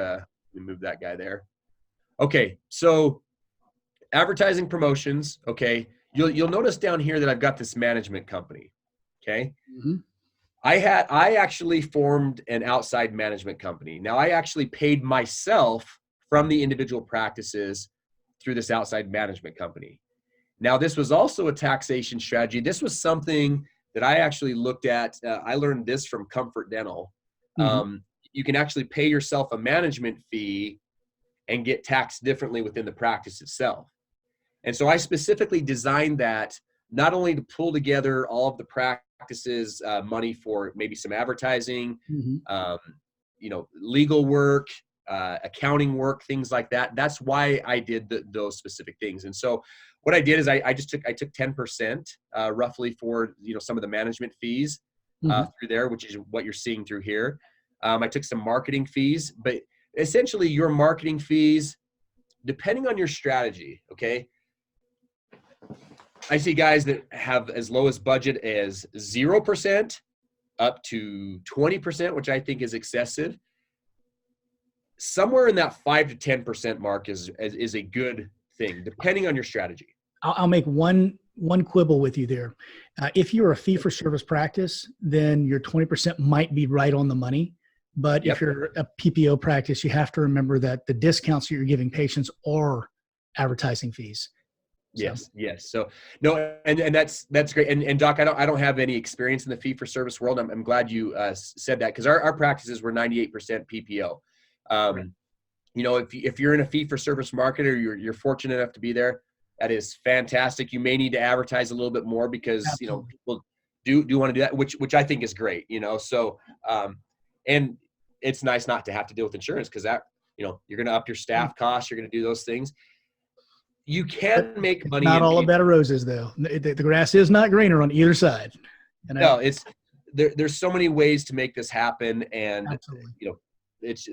we move that guy there. Okay. So advertising promotions. Okay. You'll notice down here that I've got this management company. Okay. Mm-hmm. I actually formed an outside management company. Now I actually paid myself from the individual practices through this outside management company. Now, this was also a taxation strategy. This was something that I actually looked at. I learned this from Comfort Dental. Mm-hmm. You can actually pay yourself a management fee and get taxed differently within the practice itself. And so I specifically designed that not only to pull together all of the practices, money for maybe some advertising, legal work, accounting work, things like that. That's why I did those specific things. And so what I did is I took 10% roughly for some of the management fees through there, which is what you're seeing through here. I took some marketing fees, but essentially your marketing fees, depending on your strategy. Okay. I see guys that have as low as budget as 0% up to 20%, which I think is excessive. Somewhere in that 5 to 10% mark is a good thing, depending on your strategy. I'll make one quibble with you there. If you're a fee-for-service practice, then your 20% might be right on the money. But if you're a PPO practice, you have to remember that the discounts that you're giving patients are advertising fees. So. Yes. So no, and that's great. And Doc, I don't have any experience in the fee-for-service world. I'm glad you said that, because our practices were 98% PPO. Right. If you're in a fee-for-service market, or you're fortunate enough to be there, that is fantastic. You may need to advertise a little bit more because Absolutely. People do want to do that, which I think is great. So and it's nice not to have to deal with insurance, because that you're going to up your staff costs. You're going to do those things. You can make money. Not all a bed of roses, though. The grass is not greener on either side. No, it's there's so many ways to make this happen, and Absolutely. it's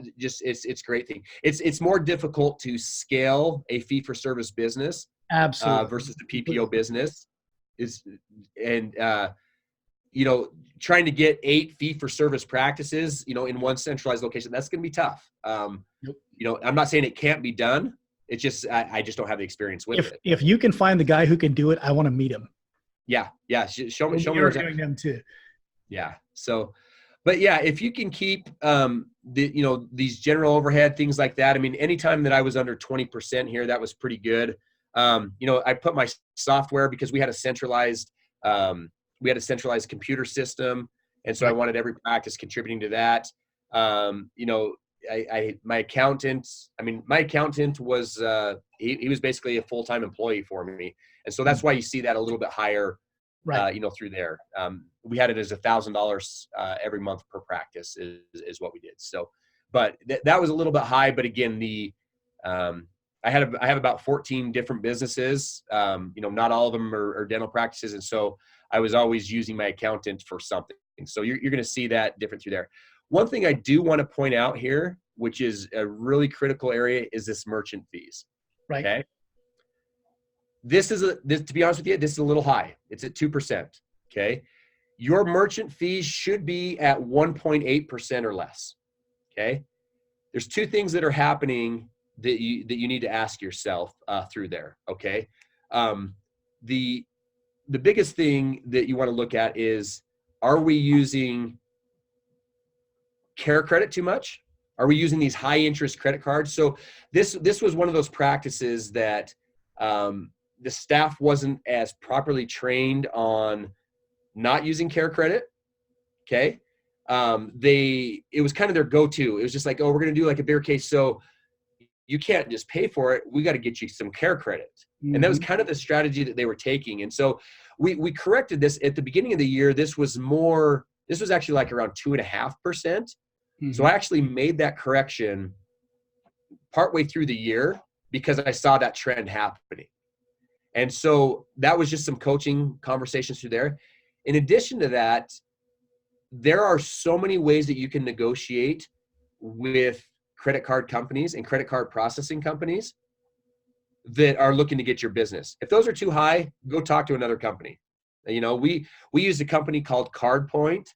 a great thing. It's more difficult to scale a fee-for-service business versus the PPO business. Trying to get 8 fee-for-service practices, in one centralized location, that's going to be tough. I'm not saying it can't be done. It's just I just don't have the experience with it. If you can find the guy who can do it, I want to meet him. Yeah. Show me. Doing them too. Yeah. So, but yeah, if you can keep these general overhead, things like that. I mean, anytime that I was under 20% here, that was pretty good. I put my software, because we had a centralized computer system, and so I wanted every practice contributing to that. My accountant was he was basically a full-time employee for me, and so that's why you see that a little bit higher, right? Through there. We had it as $1,000 every month per practice is what we did. So, but that was a little bit high. But again, I have about 14 different businesses. Not all of them are dental practices, and so I was always using my accountant for something. So you're going to see that different through there. One thing I do want to point out here, which is a really critical area, is this merchant fees. Right. Okay. This, to be honest with you, this is a little high. It's at 2%. Okay. Your merchant fees should be at 1.8% or less. Okay. There's 2 things that are happening that you need to ask yourself through there. Okay. The biggest thing that you want to look at is, are we using care credit too much? Are we using these high interest credit cards? So this was one of those practices that the staff wasn't as properly trained on not using care credit. Okay. It was kind of their go-to. It was just like, oh, we're going to do like a bear case. So you can't just pay for it. We got to get you some care credit. And that was kind of the strategy that they were taking. And so we corrected this at the beginning of the year. This was actually like around 2.5%. So I actually made that correction partway through the year because I saw that trend happening. And so that was just some coaching conversations through there. In addition to that, there are so many ways that you can negotiate with credit card companies and credit card processing companies that are looking to get your business. If those are too high, go talk to another company. You know, we used a company called CardPoint.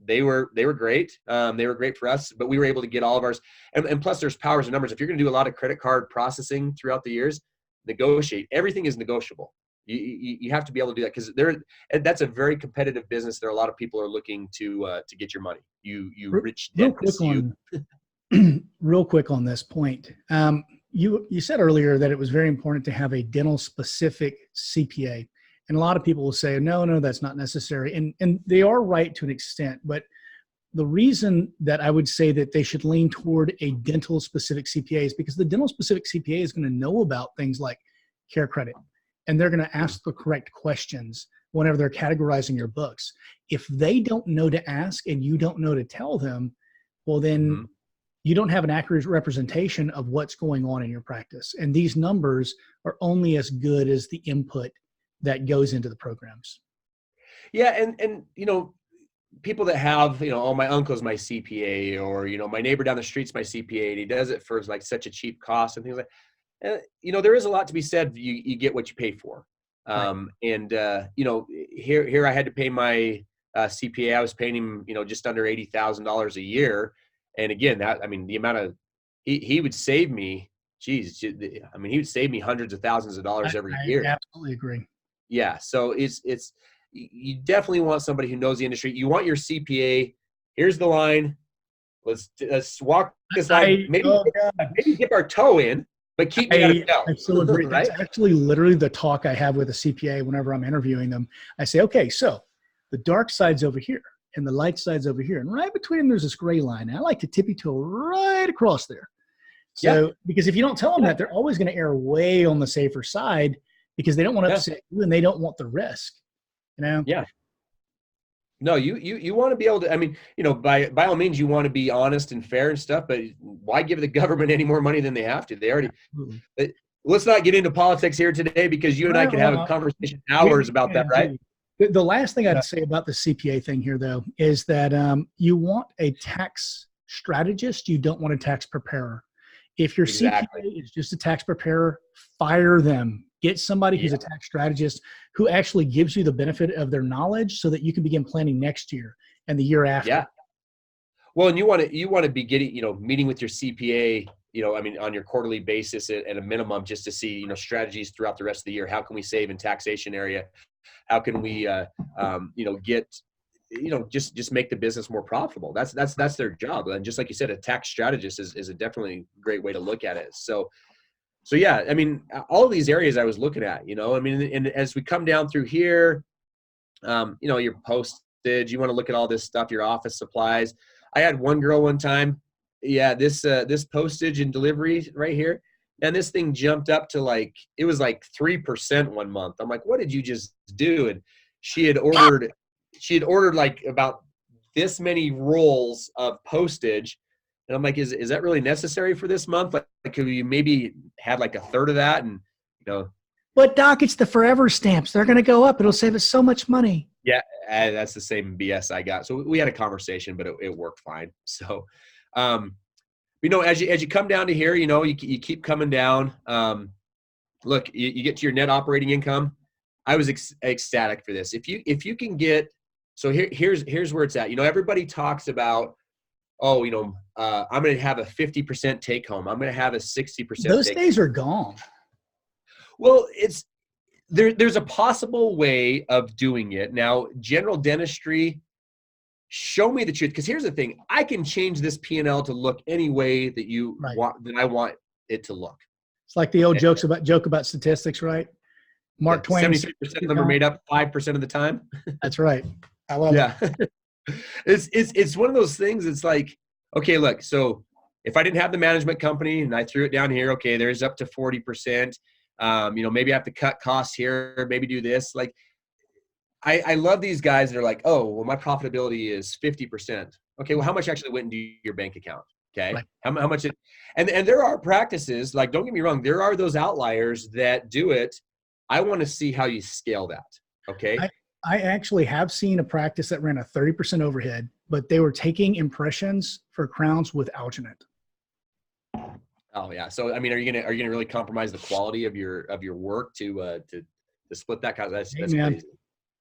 They were great. They were great for us, but we were able to get all of ours. And plus there's powers and numbers. If you're going to do a lot of credit card processing throughout the years, negotiate. Everything is negotiable. You have to be able to do that because that's a very competitive business. There are a lot of people are looking to get your money. You rich dentist. Real quick on this point. You said earlier that it was very important to have a dental specific CPA. And a lot of people will say, no, that's not necessary. And they are right to an extent. But the reason that I would say that they should lean toward a dental specific CPA is because the dental specific CPA is going to know about things like care credit. And they're going to ask the correct questions whenever they're categorizing your books. If they don't know to ask and you don't know to tell them, well, then you don't have an accurate representation of what's going on in your practice. And these numbers are only as good as the input that goes into the programs. Yeah. And, you know, people that have, you know, oh, my uncle's my CPA, or, you know, my neighbor down the street's my CPA, and he does it for like such a cheap cost and things like that. You know, there is a lot to be said. You get what you pay for. And, you know, here I had to pay my CPA. I was paying him, you know, just under $80,000 a year. And again, the amount of, he would save me, he would save me hundreds of thousands of dollars every year. I absolutely agree. Yeah. So you definitely want somebody who knows the industry. You want your CPA. Here's the line. Let's walk this line. Maybe dip our toe in, but keep me out of jail. I so agree. Right? That's actually literally the talk I have with a CPA whenever I'm interviewing them. I say, okay, so the dark side's over here and the light side's over here. And right between them, there's this gray line. And I like to tippy toe right across there. So, because if you don't tell them that, they're always going to err way on the safer side because they don't want to upset you and they don't want the risk, you know? Yeah. No, you want to be able to, I mean, you know, by all means, you want to be honest and fair and stuff, but why give the government any more money than they have to? They already, let's not get into politics here today because you and I can have a conversation hours about that, right? The last thing I'd say about the CPA thing here, though, is that you want a tax strategist. You don't want a tax preparer. If your CPA is just a tax preparer, fire them. Get somebody who's a tax strategist who actually gives you the benefit of their knowledge so that you can begin planning next year and the year after. Yeah. Well, and you want to be getting, you know, meeting with your CPA, you know, I mean, on your quarterly basis at a minimum, just to see, you know, strategies throughout the rest of the year. How can we save in taxation area? How can we, you know, get, you know, just make the business more profitable? That's their job. And just like you said, a tax strategist is a definitely great way to look at it. So yeah, I mean, all of these areas I was looking at, you know, I mean, and as we come down through here, you know, your postage, you want to look at all this stuff, your office supplies. I had one girl one time, this postage and delivery right here, and this thing jumped up to it was like 3% one month. I'm like, what did you just do? And she had ordered like about this many rolls of postage. And I'm like, is that really necessary for this month? Like could you maybe had like a third of that? And, you know. But Doc, it's the forever stamps. They're going to go up. It'll save us so much money. Yeah, that's the same BS I got. So we had a conversation, but it worked fine. So, you know, as you come down to here, you know, you keep coming down. Look, you get to your net operating income. I was ecstatic for this. If you can get, so here's where it's at. You know, everybody talks about, oh, you know, I'm going to have a 50% take home. I'm going to have a 60%. Those days are gone. Well, there's a possible way of doing it. Now, general dentistry, show me the truth. Because here's the thing. I can change this P&L to look any way that you want, that I want it to look. It's like the old joke about statistics, right? Mark Twain. 73% of them are made up 5% of the time. That's right. I love it. It's one of those things. It's like, okay, look, so if I didn't have the management company and I threw it down here, okay, there's up to 40%. Maybe I have to cut costs here, maybe do this. Like, I love these guys that are like, oh, well, my profitability is 50%. Okay, well, how much actually went into your bank account? Okay, right. how much it, and there are practices, like, don't get me wrong, there are those outliers that do it. I want to see how you scale that. Okay. I actually have seen a practice that ran a 30% overhead, but they were taking impressions for crowns with alginate. Oh yeah. So I mean, are you gonna really compromise the quality of your work to split that? Cause that's crazy.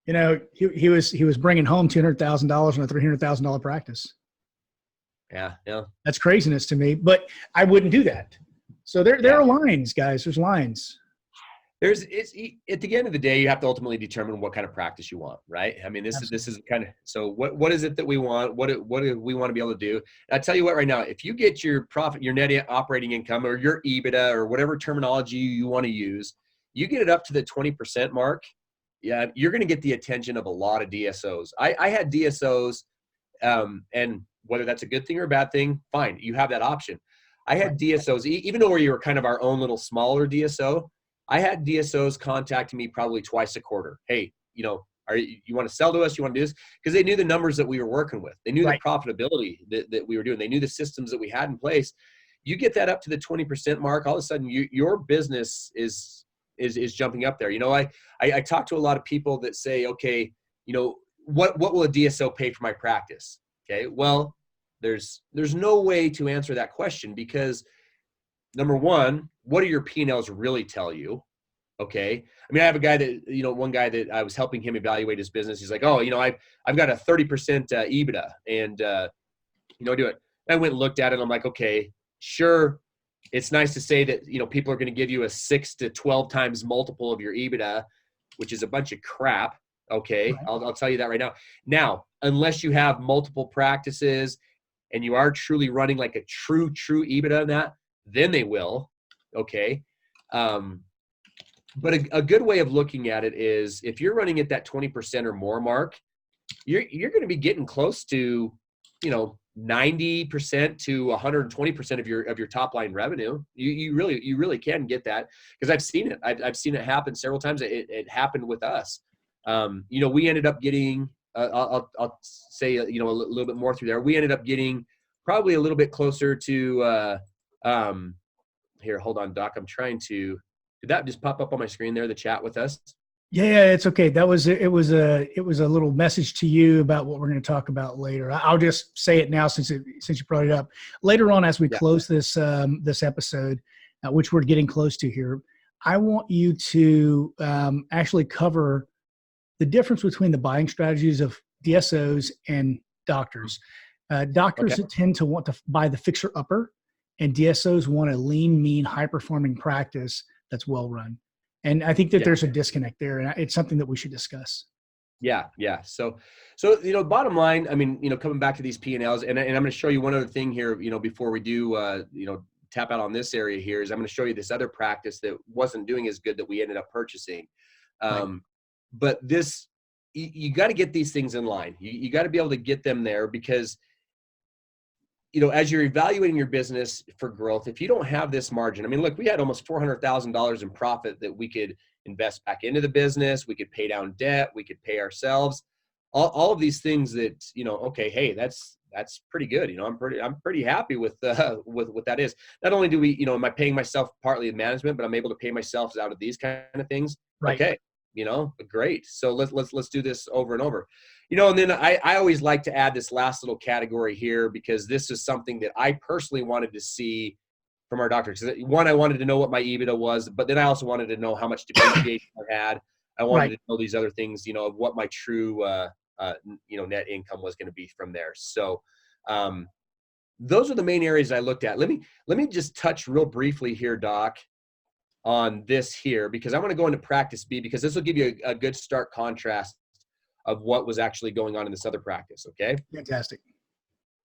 You know, he was bringing home $200,000 on a $300,000 practice. Yeah. That's craziness to me, but I wouldn't do that. So there are lines, guys. There's lines. It's at the end of the day, you have to ultimately determine what kind of practice you want, right? I mean, this is kind of, so what is it that we want? What do we want to be able to do? And I tell you what, right now, if you get your profit, your net operating income, or your EBITDA, or whatever terminology you want to use, you get it up to the 20% mark. Yeah, you're going to get the attention of a lot of DSOs. I had DSOs, and whether that's a good thing or a bad thing, fine, you have that option. I had DSOs, even though we were kind of our own little smaller DSO. I had DSOs contacting me probably twice a quarter. Hey, you want to sell to us? You want to do this? Because they knew the numbers that we were working with. They knew the profitability that we were doing. They knew the systems that we had in place. You get that up to the 20% mark, all of a sudden your business is jumping up there. I talk to a lot of people that say, okay, what will a DSO pay for my practice? Okay, well, there's no way to answer that question, because number one, what do your P&Ls really tell you? Okay. I mean, I have a guy that, one guy that I was helping him evaluate his business. He's like, oh, I've got a 30% EBITDA and, do it. I went and looked at it. I'm like, okay, sure. It's nice to say that, people are going to give you a 6 to 12 times multiple of your EBITDA, which is a bunch of crap. Okay. Right. I'll tell you that right now. Now, unless you have multiple practices and you are truly running like a true EBITDA in that, then they will. Okay. But a good way of looking at it is, if you're running at that 20% or more mark, you're going to be getting close to, 90% to 120% of your top line revenue. You really can get that, because I've seen it. I've seen it happen several times. It happened with us. We ended up getting, I'll say, a little bit more through there. We ended up getting probably a little bit closer to, here, hold on, Doc. I'm trying to, did that just pop up on my screen there, the chat with us? Yeah, it's okay. It was a little message to you about what we're going to talk about later. I'll just say it now since you brought it up. Later on, as we close this episode, which we're getting close to here, I want you to actually cover the difference between the buying strategies of DSOs and doctors. Doctors tend to want to buy the fixer-upper, and DSOs want a lean, mean, high-performing practice that's well-run. And I think that there's a disconnect there, and it's something that we should discuss. Yeah. So bottom line, I mean, coming back to these P&Ls, and I'm going to show you one other thing here, before we do, tap out on this area here, is I'm going to show you this other practice that wasn't doing as good that we ended up purchasing. But this, you got to get these things in line. You got to be able to get them there, because as you're evaluating your business for growth, if you don't have this margin, I mean, look, we had almost $400,000 in profit that we could invest back into the business. We could pay down debt. We could pay ourselves. All of these things that, okay, hey, that's pretty good. I'm pretty happy with what that is. Not only do we, am I paying myself partly in management, but I'm able to pay myself out of these kind of things. Right. Okay. Great. So let's do this over and over. And then I always like to add this last little category here, because this is something that I personally wanted to see from our doctors. One, I wanted to know what my EBITDA was, but then I also wanted to know how much depreciation I had. I wanted to know these other things, of what my true, net income was going to be from there. So those are the main areas I looked at. Let me just touch real briefly here, Doc, on this here, because I want to go into practice B, because this will give you a good stark contrast of what was actually going on in this other practice. Okay. Fantastic.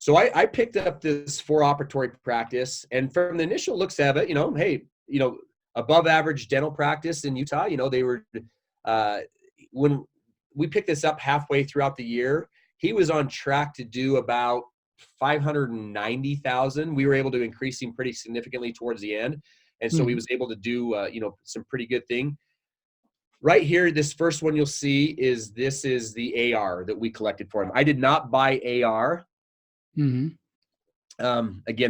So I picked up this 4-operatory practice, and from the initial looks of it, hey, above average dental practice in Utah. You know, they were, when we picked this up halfway throughout the year, he was on track to do about 590,000. We were able to increase him pretty significantly towards the end. And so he was able to do, you know, some pretty good thing. Right here, this first one you'll see this is the AR that we collected for him. I did not buy AR. Again,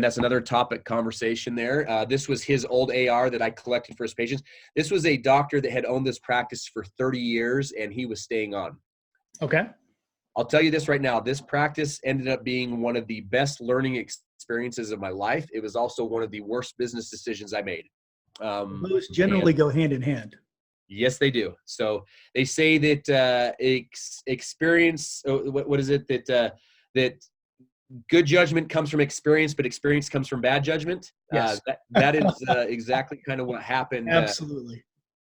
that's another topic conversation there. This was his old AR that I collected for his patients. This was a doctor that had owned this practice for 30 years and he was staying on. Okay. I'll tell you this right now. This practice ended up being one of the best learning experiences of my life. It was also one of the worst business decisions I made. Those generally go hand in hand. Yes, they do. So they say that experience. What is it that good judgment comes from experience, but experience comes from bad judgment. Yes. That is exactly kind of what happened. Absolutely.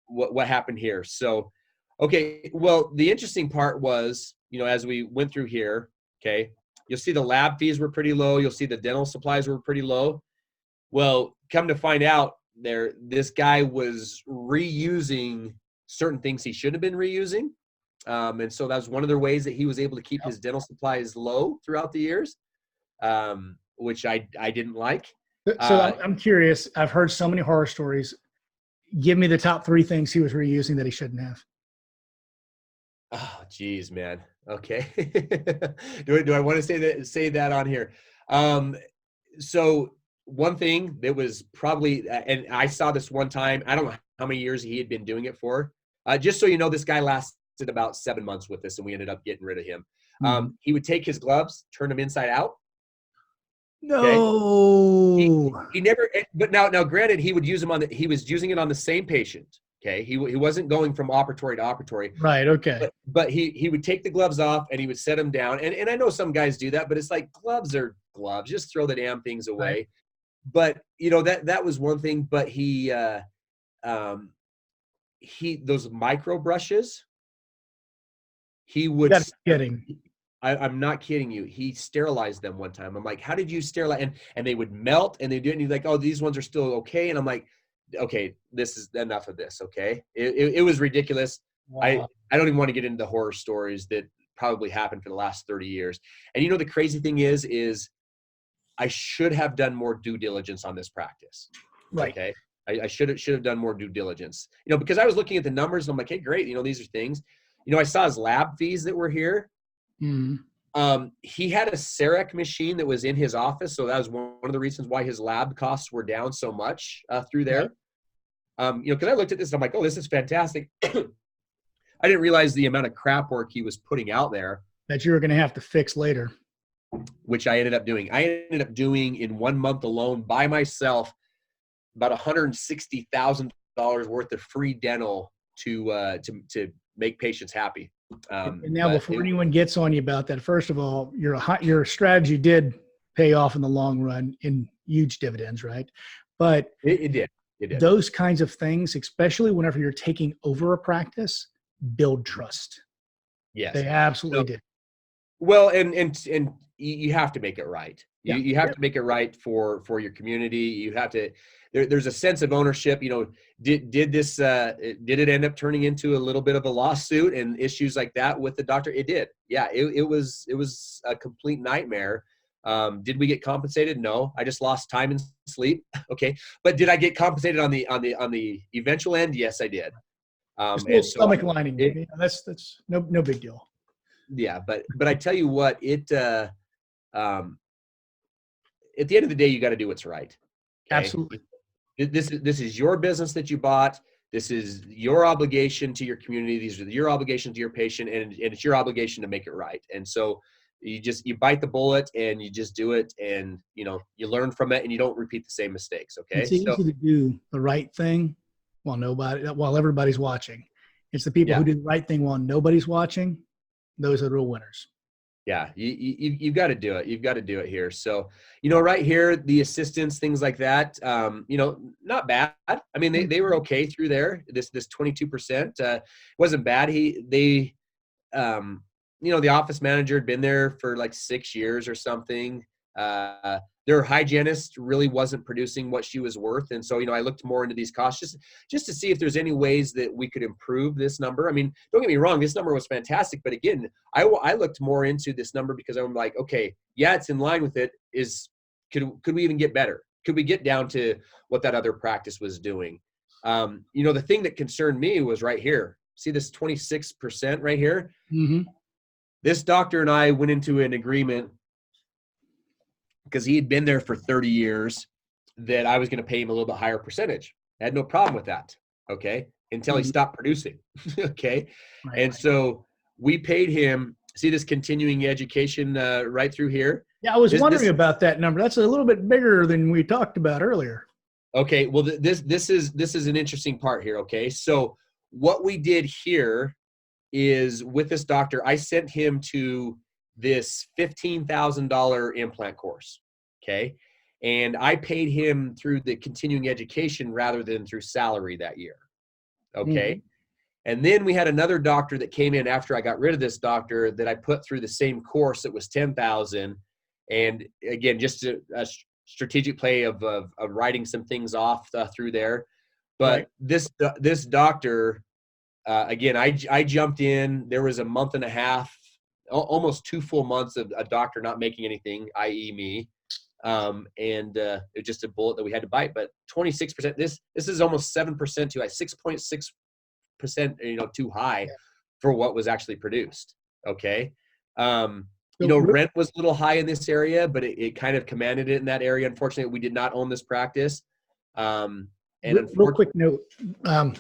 What happened here. So, okay. Well, the interesting part was, you know, as we went through here, okay, you'll see the lab fees were pretty low. You'll see the dental supplies were pretty low. Well, come to find out, this guy was reusing certain things he shouldn't have been reusing. And so that was one of the ways that he was able to keep his dental supplies low throughout the years, which I didn't like. So I'm curious. I've heard so many horror stories. Give me the top 3 things he was reusing that he shouldn't have. Oh, geez, man. Okay. Do I want to say that on here? So one thing that was probably, and I saw this one time, I don't know how many years he had been doing it for. Just so you know, this guy lasted about 7 months with us and we ended up getting rid of him. He would take his gloves, turn them inside out. No. Okay? He never, but now granted, he was using it on the same patient. Okay. He wasn't going from operatory to operatory. Right. Okay. But he would take the gloves off and he would set them down. And I know some guys do that, but it's like, gloves are gloves. Just throw the damn things away. Right. But you know, that was one thing, but those micro brushes, he would, That's kidding. I'm not kidding you. He sterilized them one time. I'm like, how did you sterilize? And they would melt and they do it. And he's like, oh, these ones are still okay. And I'm like, okay, this is enough of this. Okay. It was ridiculous. Wow. I don't even want to get into the horror stories that probably happened for the last 30 years. And you know, the crazy thing is I should have done more due diligence on this practice. Right. Okay. I should have done more due diligence, you know, because I was looking at the numbers and I'm like, hey, great. You know, these are things, you know, I saw his lab fees that were here. He had a CEREC machine that was in his office. So that was one of the reasons why his lab costs were down so much through there. Right. You know, because I looked at this and I'm like, oh, this is fantastic. I didn't realize the amount of crap work he was putting out there. That you were going to have to fix later. Which I ended up doing. I ended up doing in 1 month alone by myself about $160,000 worth of free dental to make patients happy. And now, before anyone gets on you about that, first of all, your strategy did pay off in the long run in huge dividends, right? But it did. Those kinds of things, especially whenever you're taking over a practice, build trust. Yes, they absolutely did. Well, and you have to make it right. Yeah. You have to make it right for your community. You have to. There's a sense of ownership. You know, did it end up turning into a little bit of a lawsuit and issues like that with the doctor? It did. Yeah, it was a complete nightmare. Did we get compensated? No, I just lost time and sleep. Okay, but did I get compensated on the eventual end? Yes, I did. Just a little stomach lining. That's no big deal. Yeah, but I tell you what, at the end of the day, you got to do what's right. Okay? Absolutely. This is your business that you bought. This is your obligation to your community. These are your obligations to your patient, and it's your obligation to make it right. And so you bite the bullet and you just do it, and you know, you learn from it and you don't repeat the same mistakes. Okay. It's easy to do the right thing while everybody's watching. It's the people who do the right thing while nobody's watching. Those are the real winners. Yeah, you've got to do it. You've got to do it here. So, you know, right here, the assistants, things like that, you know, not bad. I mean, they were okay through there. This 22% wasn't bad. You know, the office manager had been there for like 6 years or something. The their hygienist really wasn't producing what she was worth. And so, I looked more into these costs just to see if there's any ways that we could improve this number. I mean, don't get me wrong, this number was fantastic. But again, I looked more into this number because I'm like, okay, yeah, it's in line with it. Could we even get better? Could we get down to what that other practice was doing? The thing that concerned me was right here. See this 26% right here? Mm-hmm. This doctor and I went into an agreement because he had been there for 30 years that I was going to pay him a little bit higher percentage. I had no problem with that. Okay. Until he stopped producing. Okay. Right. And so we paid him, see this continuing education right through here. Yeah, I was wondering about that number. That's a little bit bigger than we talked about earlier. Okay, well, this is an interesting part here. Okay, so what we did here is with this doctor, I sent him to this $15,000 implant course. Okay, and I paid him through the continuing education rather than through salary that year. Okay. Mm-hmm. And then we had another doctor that came in after I got rid of this doctor that I put through the same course that was 10,000. And again, just a strategic play of writing some things off through there. But right. this doctor, again, I jumped in. There was a month and a half, almost 2 full months of a doctor not making anything, i.e. me. And it was just a bullet that we had to bite. But 26%, this is almost 7% too high, 6.6%, too high for what was actually produced. Okay. Rent was a little high in this area, but it kind of commanded it in that area. Unfortunately, we did not own this practice. Real quick note,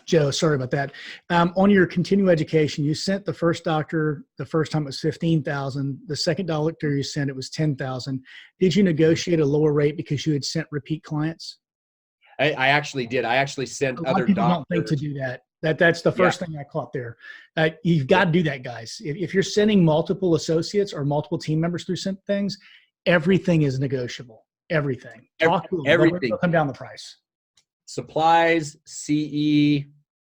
Joe, sorry about that. On your continuing education, you sent the first doctor, the first time it was 15,000. The second doctor you sent, it was 10,000. Did you negotiate a lower rate because you had sent repeat clients? I actually did. I actually sent other people doctors. Don't think to do that. That's the first thing I caught there. You've got to do that, guys. If you're sending multiple associates or multiple team members through some things, everything is negotiable. Everything. Talk to them. Everything. They'll come down the price. Supplies, CE,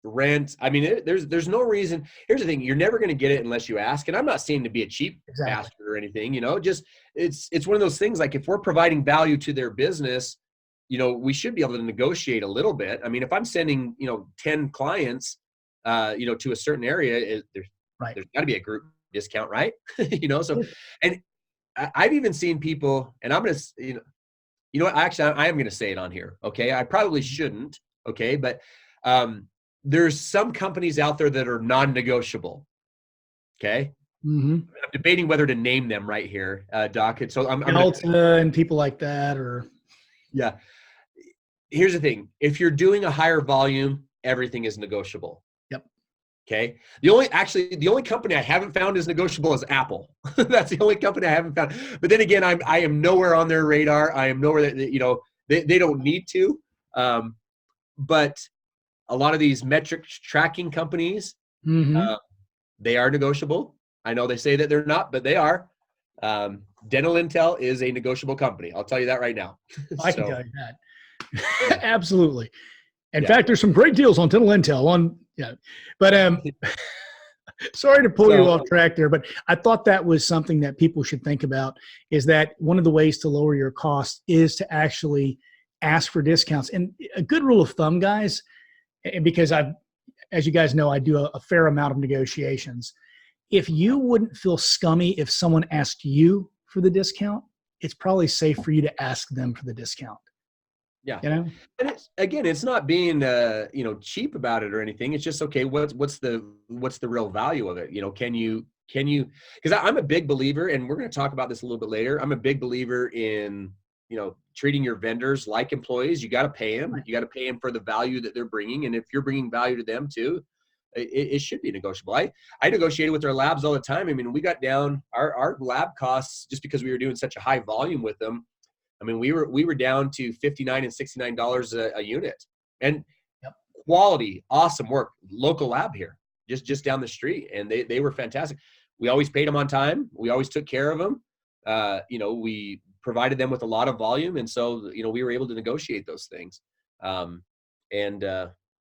rent. I mean, there's no reason. Here's the thing: you're never going to get it unless you ask. And I'm not saying to be a cheap bastard or anything. Just it's one of those things. Like if we're providing value to their business, we should be able to negotiate a little bit. I mean, if I'm sending 10 clients, to a certain area, there's got to be a group discount, right? So, and I've even seen people, and I'm gonna, what? Actually, I am going to say it on here. Okay. I probably shouldn't. Okay. But there's some companies out there that are non-negotiable. Okay. Mm-hmm. I'm debating whether to name them right here, Doc. And so I'm Delta and people like that, or. Yeah. Here's the thing. If you're doing a higher volume, everything is negotiable. Yep. Okay. The only company I haven't found is negotiable is Apple. That's the only company I haven't found. But then again, I am nowhere on their radar. I am nowhere that, they don't need to. But a lot of these metric tracking companies, they are negotiable. I know they say that they're not, but they are. Dental Intel is a negotiable company. I'll tell you that right now. I can tell you that. Absolutely. In fact, there's some great deals on Dental Intel but sorry to pull you off track there, but I thought that was something that people should think about, is that one of the ways to lower your costs is to actually ask for discounts. And a good rule of thumb, guys, because as you guys know, I do a fair amount of negotiations. If you wouldn't feel scummy if someone asked you for the discount, it's probably safe for you to ask them for the discount. Yeah. And it's not being, cheap about it or anything. It's just, okay, what's the real value of it? Can you, because I'm a big believer, and we're going to talk about this a little bit later. I'm a big believer in, treating your vendors like employees. You got to pay them. You got to pay them for the value that they're bringing. And if you're bringing value to them too, it should be negotiable. I negotiated with our labs all the time. I mean, we got down our lab costs just because we were doing such a high volume with them. I mean, we were down to $59 and $69 a unit, and quality, awesome work, local lab here, just down the street. And they were fantastic. We always paid them on time. We always took care of them. We provided them with a lot of volume. And so, we were able to negotiate those things.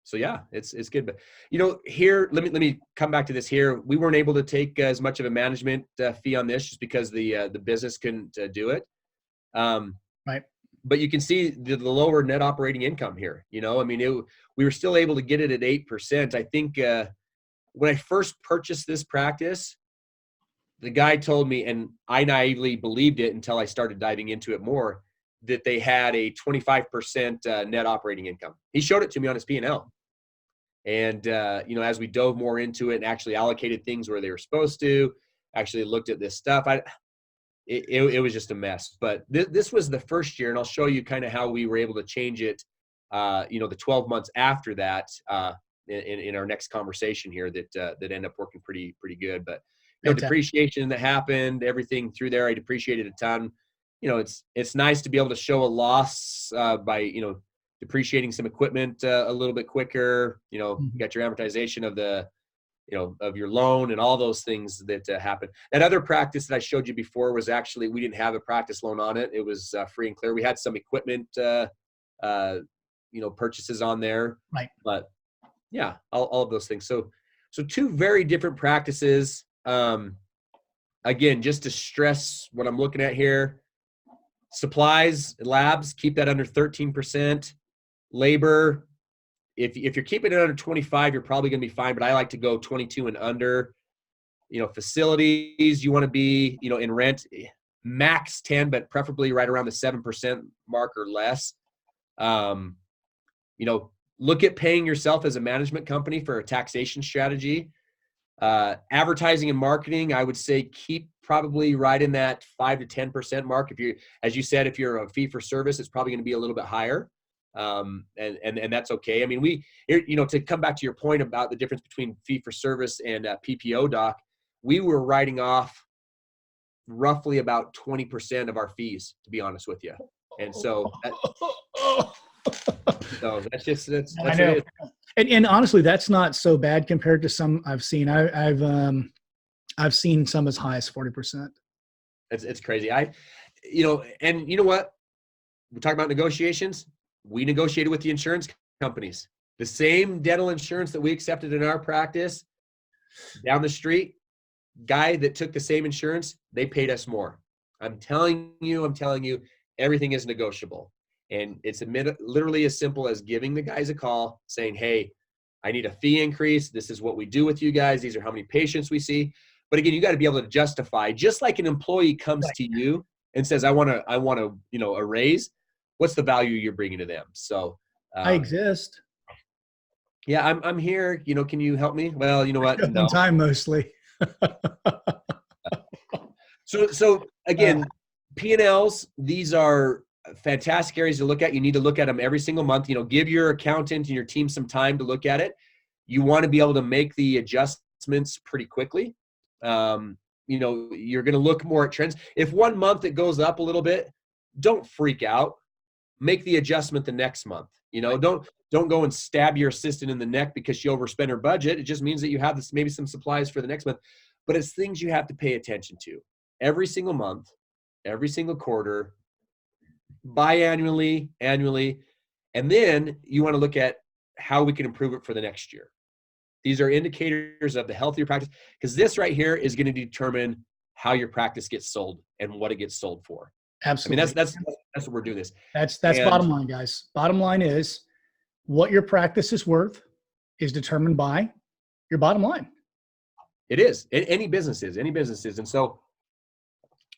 So yeah, it's good. But, here, let me come back to this here. We weren't able to take as much of a management fee on this just because the business couldn't do it. Right. but you can see the lower net operating income here. I mean, we were still able to get it at 8%. I think when I first purchased this practice, the guy told me, and I naively believed it until I started diving into it more, that they had a 25% net operating income. He showed it to me on his P&L. And, as we dove more into it and actually allocated things where they were supposed to, actually looked at this stuff, it was just a mess. But this was the first year, and I'll show you kind of how we were able to change it, the 12 months after that, in our next conversation here that ended up working pretty good. But, depreciation that happened, everything through there, I depreciated a ton. It's nice to be able to show a loss by, depreciating some equipment a little bit quicker. You got your amortization of the, of your loan and all those things that happen. That other practice that I showed you before was actually, we didn't have a practice loan on it. It was free and clear. We had some equipment, purchases on there, Right. But yeah, all of those things. So two very different practices. Again, just to stress what I'm looking at here, supplies, labs, keep that under 13%. Labor, if you're keeping it under 25, you're probably going to be fine, but I like to go 22 and under. Facilities, you want to be, in rent, max 10, but preferably right around the 7% mark or less. Look at paying yourself as a management company for a taxation strategy. Advertising and marketing, I would say keep probably right in that 5 to 10% mark. As you said, if you're a fee for service, it's probably going to be a little bit higher. And that's okay. I mean, to come back to your point about the difference between fee for service and PPO doc, we were writing off roughly about 20% of our fees, to be honest with you. And so that's I know. what it is. And honestly, that's not so bad compared to some I've seen. I've seen some as high as 40%. It's crazy. And you know what? We talk about negotiations. We negotiated with the insurance companies. The same dental insurance that we accepted in our practice, down the street, guy that took the same insurance, they paid us more. I'm telling you, everything is negotiable. And it's literally as simple as giving the guys a call saying, hey, I need a fee increase. This is what we do with you guys. These are how many patients we see. But again, you got to be able to justify, just like an employee comes to you and says, I want to, a raise. What's the value you're bringing to them? So I exist. Yeah, I'm here. Can you help me? Well, you know what? No. On time mostly. So again, P&Ls, these are fantastic areas to look at. You need to look at them every single month. Give your accountant and your team some time to look at it. You want to be able to make the adjustments pretty quickly. You're going to look more at trends. If 1 month it goes up a little bit, don't freak out. Make the adjustment the next month. Don't go and stab your assistant in the neck because she overspent her budget. It just means that you have maybe some supplies for the next month. But it's things you have to pay attention to every single month, every single quarter, biannually, annually. And then you want to look at how we can improve it for the next year. These are indicators of the health of your practice, because this right here is going to determine how your practice gets sold and what it gets sold for. Absolutely. I mean, that's what we're doing this. That's bottom line, guys. Bottom line is what your practice is worth is determined by your bottom line. It is. Any business is. And so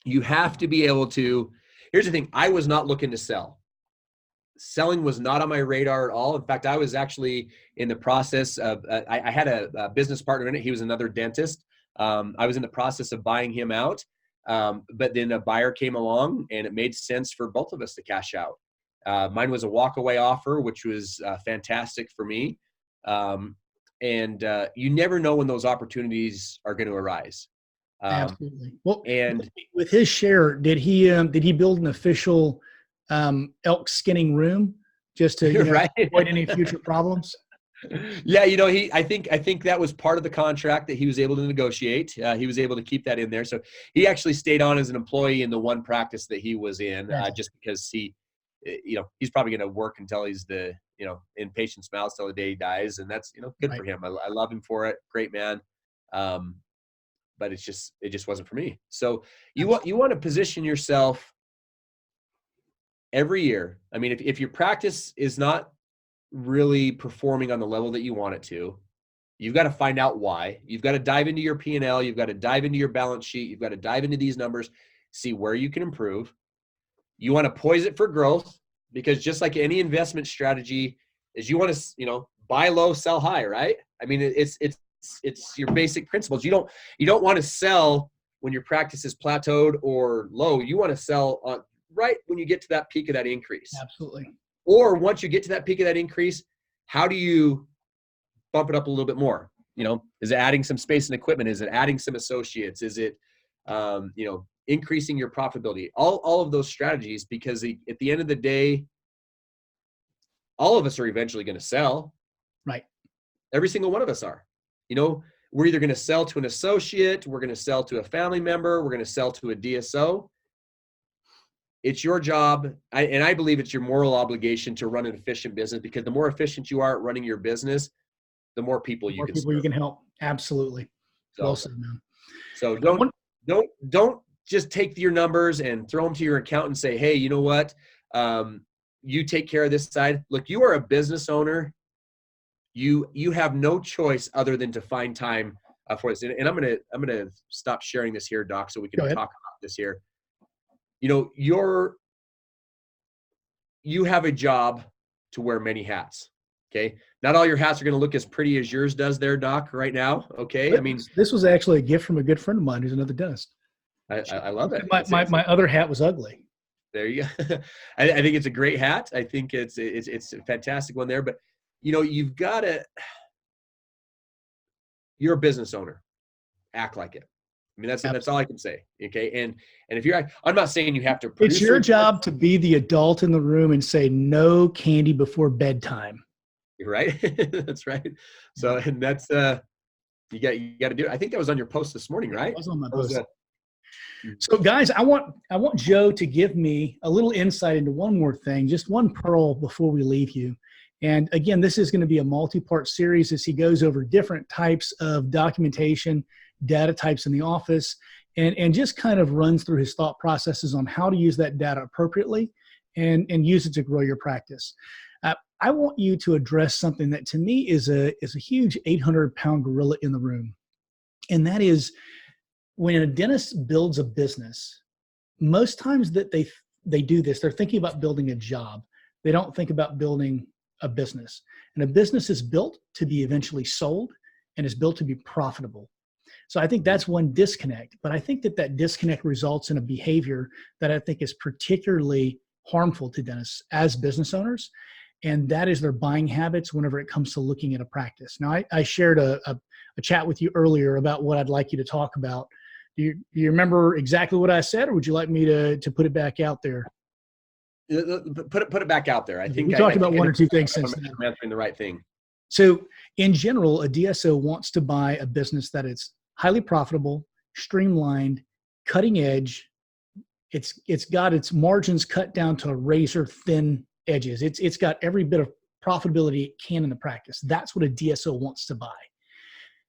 you have to be able to, here's the thing. I was not looking to sell. Selling was not on my radar at all. In fact, I was actually in the process of, I had a business partner in it. He was another dentist. I was in the process of buying him out. But then a buyer came along and it made sense for both of us to cash out. Mine was a walkaway offer, which was fantastic for me. And you never know when those opportunities are going to arise. Absolutely. Well, and with his share, did he build an official elk skinning room just to right. avoid any future problems? Yeah, I think that was part of the contract that he was able to negotiate. He was able to keep that in there. So he actually stayed on as an employee in the one practice that he was in, just because he's probably going to work until he's in patient smiles till the day he dies. And that's, good for him. I love him for it. Great man. But it just wasn't for me. So you want to position yourself every year. I mean, if your practice is not really performing on the level that you want it to, you've got to find out why. You've got to dive into your P&L. You've got to dive into your balance sheet. You've got to dive into these numbers, see where you can improve. You want to poise it for growth, because just like any investment strategy is, you want to, buy low, sell high, right? I mean, it's your basic principles. You don't want to sell when your practice is plateaued or low. You want to sell on right when you get to that peak of that increase. Absolutely. Or once you get to that peak of that increase, how do you bump it up a little bit more? Is it adding some space and equipment? Is it adding some associates? Is it, increasing your profitability? All of those strategies, because at the end of the day, all of us are eventually going to sell. Right. Every single one of us are. We're either going to sell to an associate, we're going to sell to a family member, we're going to sell to a DSO. It's your job, and I believe it's your moral obligation to run an efficient business, because the more efficient you are at running your business, the more people you can serve. You can help. Absolutely. Well said, man. So don't just take your numbers and throw them to your accountant and say, hey, you know what? You take care of this side. Look, you are a business owner. You have no choice other than to find time for this. And I'm gonna stop sharing this here, Doc, so we can talk about this here. You have a job to wear many hats. Okay. Not all your hats are going to look as pretty as yours does there, Doc, right now. Okay. I mean, this was actually a gift from a good friend of mine who's another dentist. I love it. My other hat was ugly. There you go. I think it's a great hat. I think it's a fantastic one there, but you've got to, you're a business owner, act like it. I mean, that's all I can say. Okay. And if I'm not saying you have to produce. It's your job to be the adult in the room and say no candy before bedtime. You're right. That's right. So, and that's, you got to do it. I think that was on your post this morning, right? It was on my post. So guys, I want Joe to give me a little insight into one more thing, just one pearl before we leave you. And again, this is going to be a multi-part series as he goes over different types of documentation, data types in the office, and just kind of runs through his thought processes on how to use that data appropriately and use it to grow your practice. I want you to address something that to me is a huge 800-pound gorilla in the room. And that is, when a dentist builds a business, most times that they do this, they're thinking about building a job. They don't think about building a business. And a business is built to be eventually sold and is built to be profitable. So I think that's one disconnect. But I think that disconnect results in a behavior that I think is particularly harmful to dentists as business owners. And that is their buying habits whenever it comes to looking at a practice. Now, I shared a chat with you earlier about what I'd like you to talk about. Do you remember exactly what I said, or would you like me to put it back out there? Put it back out there. I think we talked about one or two things since then. I'm answering the right thing. So in general, a DSO wants to buy a business that is highly profitable, streamlined, cutting edge. It's got its margins cut down to razor thin edges. It's got every bit of profitability it can in the practice. That's what a DSO wants to buy.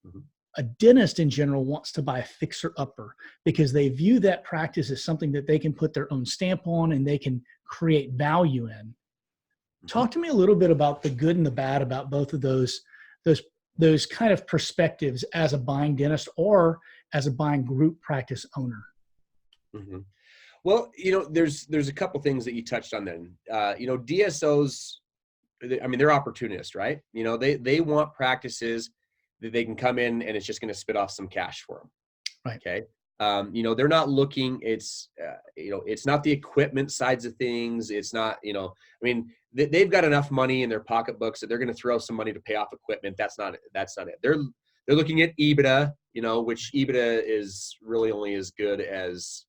Mm-hmm. A dentist in general wants to buy a fixer-upper because they view that practice as something that they can put their own stamp on and they can create value in. Mm-hmm. Talk to me a little bit about the good and the bad about both of those kind of perspectives as a buying dentist or as a buying group practice owner. Mm-hmm. Well, there's a couple things that you touched on then. DSOs, they're opportunists, right? They want practices that they can come in and it's just going to spit off some cash for them. Right. Okay. They're not looking, it's not the equipment sides of things. It's not, they've got enough money in their pocketbooks that they're going to throw some money to pay off equipment. That's not it. They're looking at EBITDA, which EBITDA is really only as good as,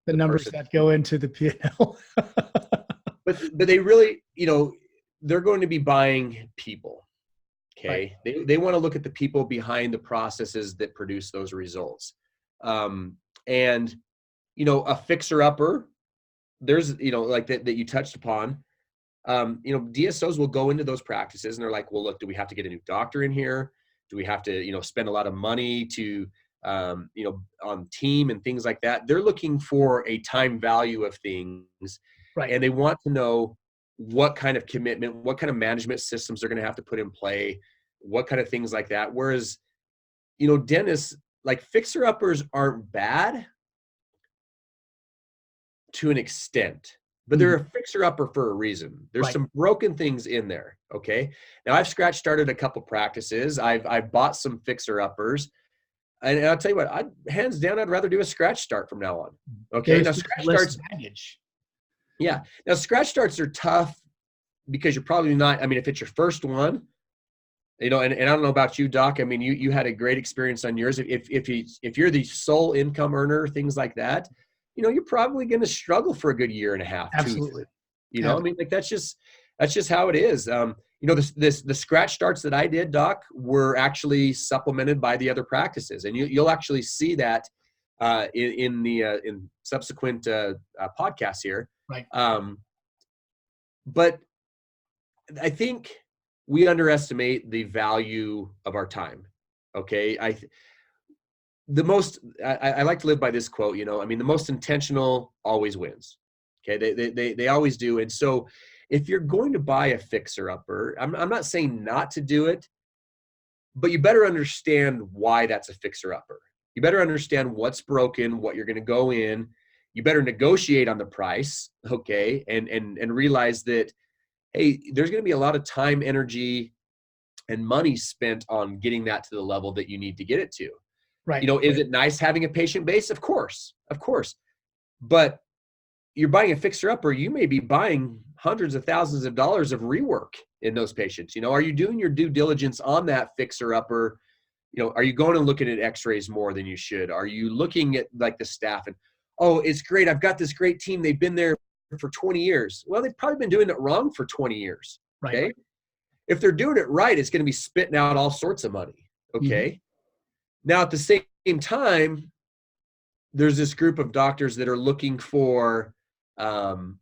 the numbers that go into the P&L. but they really, they're going to be buying people. Okay. Right. They want to look at the people behind the processes that produce those results. And a fixer-upper, there's, like that you touched upon, DSOs will go into those practices and they're like, well, look, do we have to get a new doctor in here? Do we have to, spend a lot of money to, on team and things like that? They're looking for a time value of things. Right. And they want to know what kind of commitment, what kind of management systems they're going to have to put in play, what kind of things like that. Whereas, dentists, like fixer-uppers aren't bad to an extent, but they're Mhm. a fixer-upper for a reason. There's Right. some broken things in there, okay? Now, I've started a couple practices. I've bought some fixer-uppers, and I'll tell you what, hands down, I'd rather do a scratch start from now on, okay? There's Now, just scratch less starts, baggage. yeah. Now, scratch starts are tough because you're probably not, I mean, if it's your first one, and I don't know about you, Doc. I mean, you had a great experience on yours. If you're the sole income earner, things like that, you're probably going to struggle for a good year and a half, 2 years. Absolutely. I mean, like that's just how it is. The scratch starts that I did, Doc, were actually supplemented by the other practices, and you'll actually see that in subsequent podcasts here. Right. But I think we underestimate the value of our time. Okay. I like to live by this quote, I mean, the most intentional always wins. Okay. They always do. And so if you're going to buy a fixer upper, I'm not saying not to do it, but you better understand why that's a fixer upper. You better understand what's broken, what you're going to go in. You better negotiate on the price. Okay. And realize that, hey, there's going to be a lot of time, energy, and money spent on getting that to the level that you need to get it to. Right. Is it nice having a patient base? Of course. But you're buying a fixer upper, you may be buying hundreds of thousands of dollars of rework in those patients. Are you doing your due diligence on that fixer upper? Are you going and looking at x-rays more than you should? Are you looking at like the staff and, oh, it's great, I've got this great team, they've been there for 20 years. Well, they've probably been doing it wrong for 20 years. Right. Okay. If they're doing it right, it's going to be spitting out all sorts of money. Okay. Mhm. Now, at the same time, there's this group of doctors that are looking for, that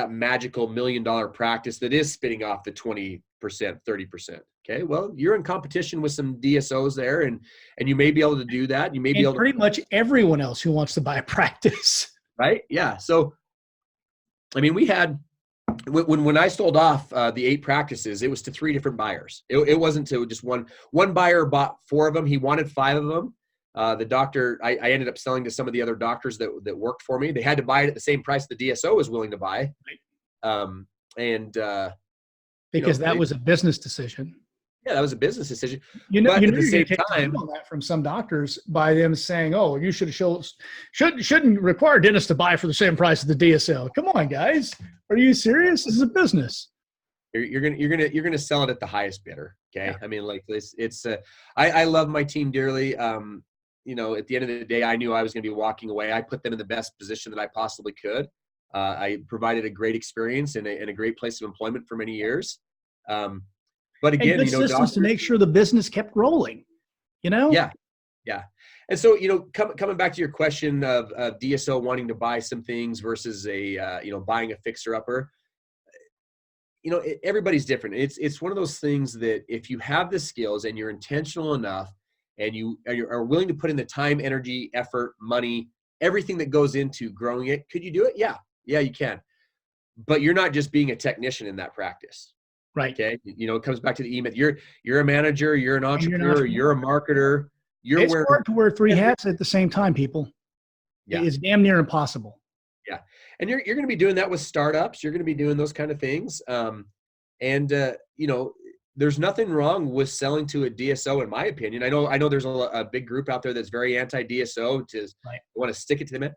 magical $1 million practice that is spitting off the 20%, 30%. Okay. Well, you're in competition with some DSOs there, and you may be able to do that. You may be And able to, pretty much everyone else who wants to buy a practice. right? Yeah. So, I mean, we had, when I sold off the 8 practices, it was to 3 different buyers. It wasn't to just one. One buyer bought 4 of them. He wanted 5 of them. The doctor, I ended up selling to some of the other doctors that worked for me. They had to buy it at the same price the DSO was willing to buy. Because that was a business decision. Yeah, that was a business decision. You know But at you're the going same to take the time, heat on that from some doctors by them saying, "Oh, you shouldn't require dentists to buy for the same price as the DSL." Come on, guys, are you serious? This is a business. you're gonna sell it at the highest bidder. Okay, Yeah. I mean, like this, it's I love my team dearly. At the end of the day, I knew I was going to be walking away. I put them in the best position that I possibly could. I provided a great experience and a great place of employment for many years. But And again, good systems to doctors, make sure the business kept rolling. yeah. And so, coming back to your question of DSO wanting to buy some things versus buying a fixer upper, everybody's different. It's one of those things that if you have the skills and you're intentional enough and you are willing to put in the time, energy, effort, money, everything that goes into growing it, could you do it? Yeah, you can. But you're not just being a technician in that practice. Right. Okay. It comes back to the E-Myth. You're a manager, you're an And you're an entrepreneur, you're a marketer, It's hard to wear 3 hats at the same time, people. Yeah. It's damn near impossible. Yeah. And you're going to be doing that with startups. You're going to be doing those kind of things. There's nothing wrong with selling to a DSO, in my opinion. I know there's a big group out there that's very anti-DSO Right. want to stick it to them.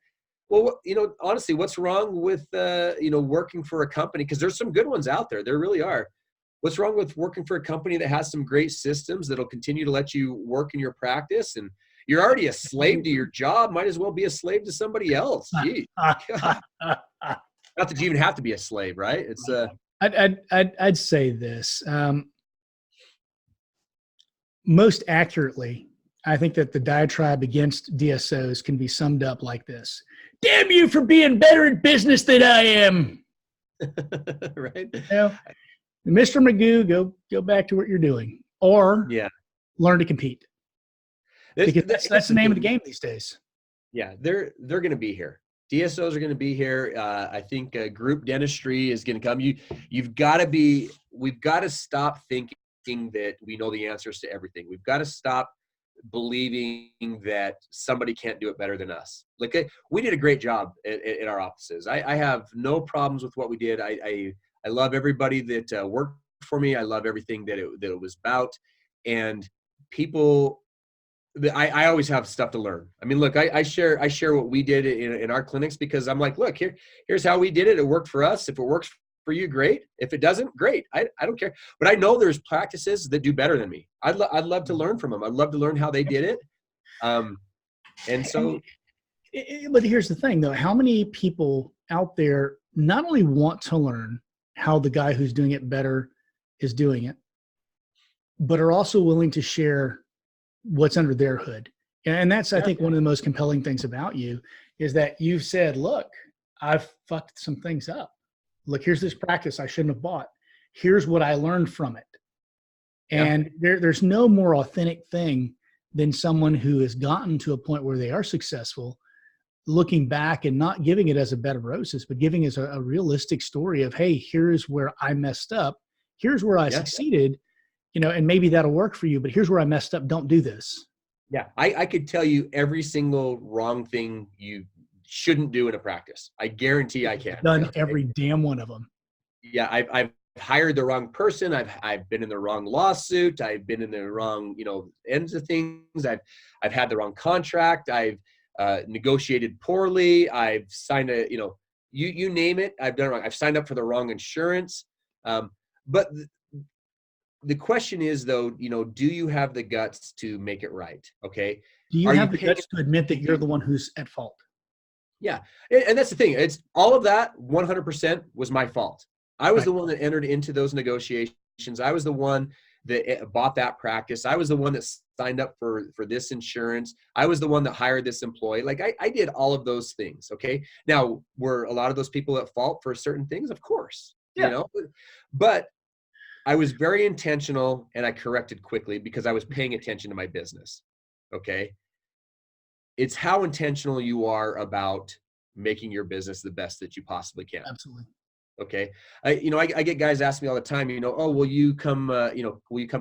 Well, honestly, what's wrong with, working for a company? Because there's some good ones out there. There really are. What's wrong with working for a company that has some great systems that'll continue to let you work in your practice? And you're already a slave to your job. Might as well be a slave to somebody else. Gee, not that you even have to be a slave, right? It's I'd say this. Most accurately, I think that the diatribe against DSOs can be summed up like this: "Damn you for being better at business than I am." right. Mr. Magoo, go back to what you're doing, or learn to compete. Because that's the name of the game these days. Yeah, they're going to be here. DSOs are going to be here. I think group dentistry is going to come. We've got to stop thinking that we know the answers to everything. We've got to stop believing that somebody can't do it better than us. Like we did a great job in our offices. I have no problems with what we did. I love everybody that worked for me. I love everything that it was about. And people, I always have stuff to learn. I mean, look, I share what we did in our clinics because I'm like, look, here's how we did it. It worked for us. If it works for you, great. If it doesn't, great. I don't care. But I know there's practices that do better than me. I'd love to learn from them. I'd love to learn how they did it. And so, But here's the thing, though: how many people out there not only want to learn how the guy who's doing it better is doing it, but are also willing to share what's under their hood? And that's, I think, one of the most compelling things about you is that you've said, look, I've fucked some things up. Look, here's this practice I shouldn't have bought. Here's what I learned from it. And there's no more authentic thing than someone who has gotten to a point where they are successful, looking back and not giving it as a bed of roses, but giving us a realistic story of, hey, here's where I messed up. Here's where I succeeded, and maybe that'll work for you, but here's where I messed up. Don't do this. Yeah. I could tell you every single wrong thing you shouldn't do in a practice. I guarantee I can. Done every damn one of them. Yeah. I've hired the wrong person. I've been in the wrong lawsuit. I've been in the wrong, ends of things. I've had the wrong contract. I've negotiated poorly. I've signed you name it. I've done it wrong. I've signed up for the wrong insurance. But the question is, though, do you have the guts to make it right? Okay. Do you have the guts to admit that you're the one who's at fault? Yeah. And that's the thing. It's all of that 100% was my fault. I was the one that entered into those negotiations. I was the one that bought that practice. I was the one that signed up for this insurance. I was the one that hired this employee. Like I did all of those things. Okay. Now, were a lot of those people at fault for certain things? Of course, but I was very intentional and I corrected quickly because I was paying attention to my business. Okay. It's how intentional you are about making your business the best that you possibly can. Absolutely. Okay. I get guys ask me all the time, oh, will you come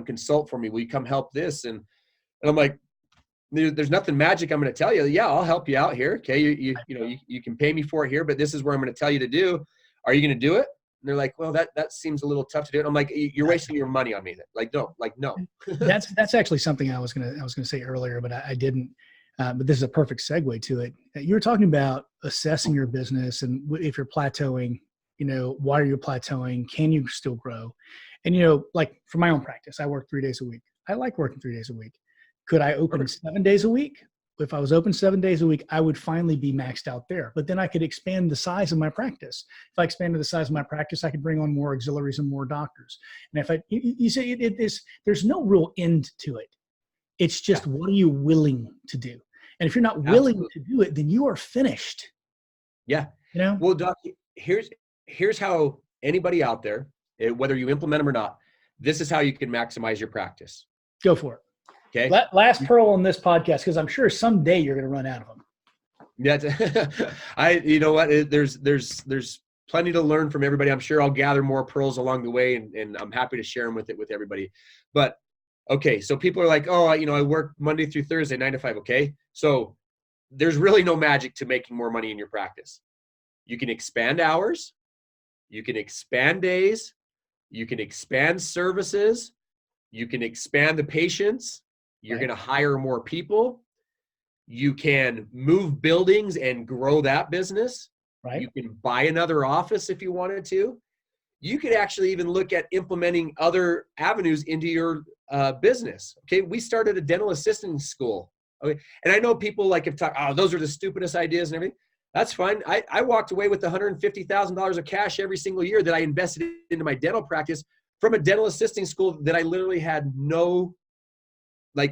consult for me? Will you come help this? And I'm like, there's nothing magic I'm going to tell you. Yeah, I'll help you out here. Okay. You can pay me for it here, but this is where I'm going to tell you to do. Are you going to do it? And they're like, well, that seems a little tough to do. And I'm like, you're wasting your money on me. No. That's actually something I was going to say earlier, but I didn't. But this is a perfect segue to it. You were talking about assessing your business and if you're plateauing, why are you plateauing? Can you still grow? And, like for my own practice, I work 3 days a week. I like working 3 days a week. Could I open 7 days a week? If I was open 7 days a week, I would finally be maxed out there. But then I could expand the size of my practice. If I expanded the size of my practice, I could bring on more auxiliaries and more doctors. And if you say there's no real end to it. It's just, what are you willing to do? And if you're not willing to do it, then you are finished. Yeah. Well, Doc, here's how anybody out there, whether you implement them or not, this is how you can maximize your practice. Go for it. Okay. Last pearl on this podcast, because I'm sure someday you're going to run out of them. Yeah. You know what? There's plenty to learn from everybody. I'm sure I'll gather more pearls along the way, and I'm happy to share them with everybody. But okay, so people are like, oh, I work Monday through Thursday, 9 to 5. Okay. So there's really no magic to making more money in your practice. You can expand hours. You can expand days. You can expand services. You can expand the patients. You're going to hire more people. You can move buildings and grow that business. Right. You can buy another office if you wanted to. You could actually even look at implementing other avenues into your business. Okay. We started a dental assisting school. Okay. And I know people have talked, oh, those are the stupidest ideas and everything. That's fine. I walked away with $150,000 of cash every single year that I invested into my dental practice from a dental assisting school that I literally had no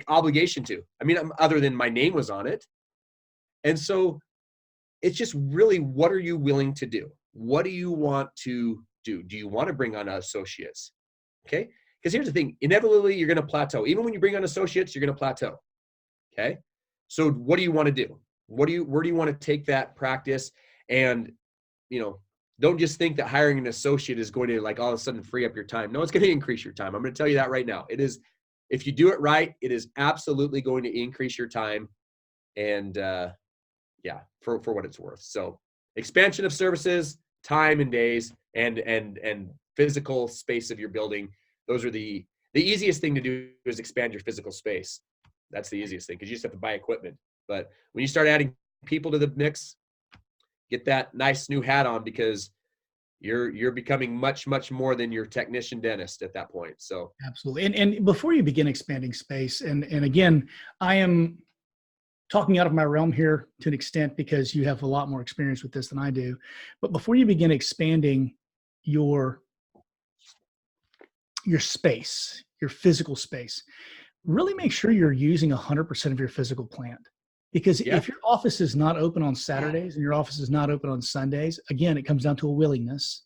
obligation to. I mean, other than my name was on it. And so it's just really, what are you willing to do? What do you want to do? Do you want to bring on associates? Okay. Because here's the thing, inevitably you're going to plateau. Even when you bring on associates, you're going to plateau. Okay. So what do you want to do? where do you want to take that practice? And, don't just think that hiring an associate is going to like all of a sudden free up your time. No, it's going to increase your time. I'm going to tell you that right now. It is, if you do it right, it is absolutely going to increase your time. And for what it's worth. So expansion of services, time and days, and physical space of your building. Those are the easiest thing to do is expand your physical space. That's the easiest thing because you just have to buy equipment. But when you start adding people to the mix, get that nice new hat on because you're becoming much, much more than your technician dentist at that point. So absolutely. And before you begin expanding space, and again, I am talking out of my realm here to an extent because you have a lot more experience with this than I do. But before you begin expanding your space, your physical space, really make sure you're using 100% of your physical plant. Because if your office is not open on Saturdays and your office is not open on Sundays, again, it comes down to a willingness.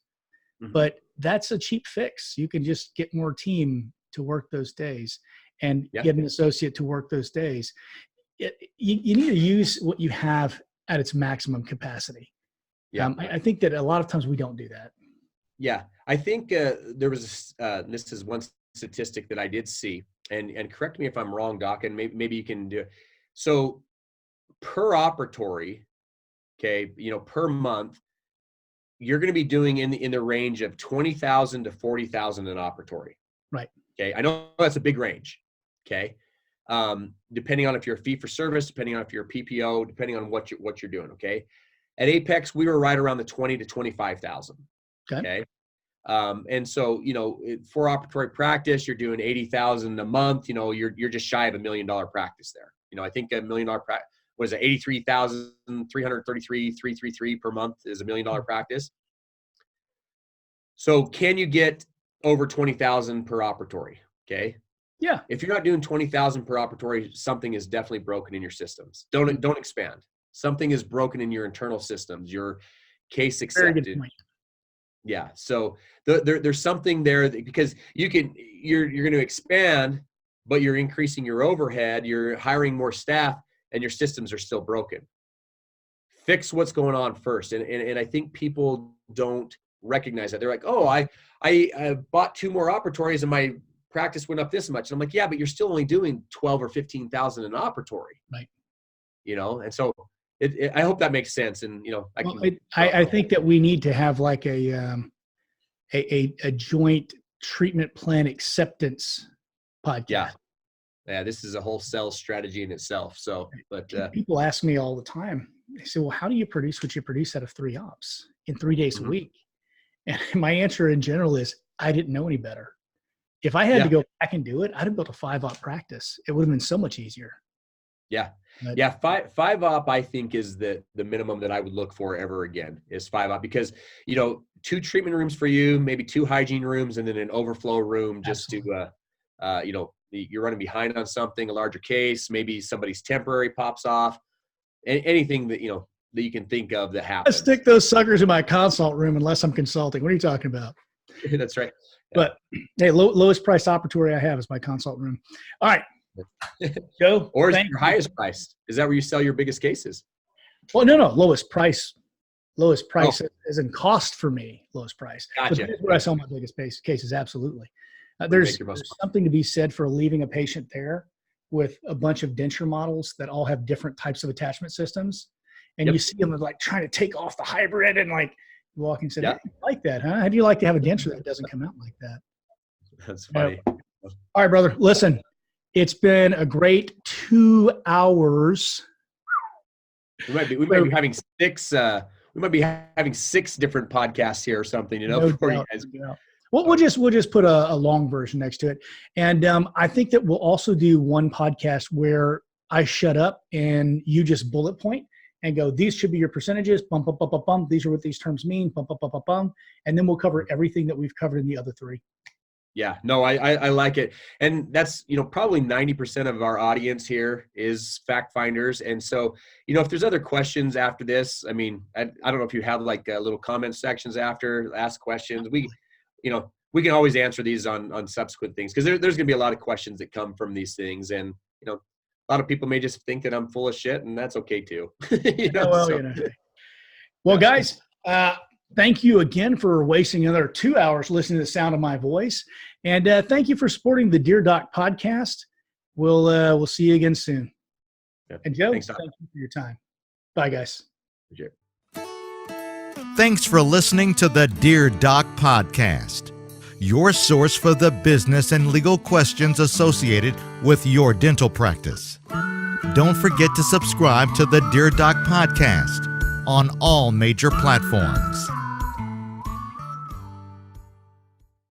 Mhm. But that's a cheap fix. You can just get more team to work those days and get an associate to work those days. You need to use what you have at its maximum capacity. Yeah. I think that a lot of times we don't do that. Yeah. I think there was this is one statistic that I did see, and correct me if I'm wrong, Doc, and maybe you can do it. So per operatory, okay, per month, you're going to be doing in the range of 20,000 to 40,000 an operatory. Right. Okay. I know that's a big range. Okay. Depending on if you're a fee for service, depending on if you're a PPO, depending on what you're doing. Okay. At Apex, we were right around the 20 to 25,000. Okay. And so, for operatory practice, you're doing 80,000 a month, you're just shy of $1 million practice there. I think $1 million practice was it 83,333 per month is $1 million practice. So can you get over 20,000 per operatory? Okay. Yeah. If you're not doing 20,000 per operatory, something is definitely broken in your systems. Don't expand. Something is broken in your internal systems, your case accepted. Very good point. Yeah. So there's something there because you're going to expand, but you're increasing your overhead, you're hiring more staff, and your systems are still broken. Fix what's going on first. And I think people don't recognize that. They're like, oh, I bought 2 more operatories and my practice went up this much. And I'm like, yeah, but you're still only doing 12 or 15,000 an operatory. Right. And so I hope that makes sense. And, I think that we need to have like a joint treatment plan acceptance podcast. Yeah. This is a whole sales strategy in itself. So, but people ask me all the time, they say, well, how do you produce what you produce out of 3 ops in 3 days a week? And my answer in general is, I didn't know any better. If I had to go back and do it, I'd have built a 5-op practice. It would have been so much easier. Yeah. Yeah. 5-op, I think, is the minimum that I would look for ever again is 5-op because, 2 treatment rooms for you, maybe 2 hygiene rooms, and then an overflow room just to, you're running behind on something, a larger case, maybe somebody's temporary pops off, anything that, that you can think of that happens. I stick those suckers in my consult room unless I'm consulting. What are you talking about? That's right. Yeah. But hey, lowest price operatory I have is my consult room. All right. Go. Or is it your highest price? Is that where you sell your biggest cases? Well, no. Lowest price is in cost for me. Lowest price. Gotcha. But that's where I sell my biggest cases. Absolutely. There's something to be said for leaving a patient there with a bunch of denture models that all have different types of attachment systems. And you see them like trying to take off the hybrid and like you walk and say, hey, you like that, huh? How do you like to have a denture that doesn't come out like that? That's funny. All right, brother. Listen, it's been a great 2 hours. We might be having 6. We might be having 6 different podcasts here or something. For you guys. Well, we'll just put a long version next to it, and I think that we'll also do one podcast where I shut up and you just bullet point and go, these should be your percentages. Bump, bump, bump, bump, bump. These are what these terms mean. Bump, bump, bump, bump, bump. And then we'll cover everything that we've covered in the other 3. Yeah, no, I like it. And that's, probably 90% of our audience here is fact finders. And so, if there's other questions after this, I mean, I don't know if you have like little comment sections after, ask questions. We can always answer these on subsequent things because there's going to be a lot of questions that come from these things. And, a lot of people may just think that I'm full of shit, and that's okay too. Well, guys, thank you again for wasting another 2 hours listening to the sound of my voice. And thank you for supporting the Dear Doc podcast. We'll see you again soon. Yeah. And Joe, Thanks, thank you for your time. Bye, guys. Sure. Thanks for listening to the Dear Doc podcast, your source for the business and legal questions associated with your dental practice. Don't forget to subscribe to the Dear Doc podcast on all major platforms.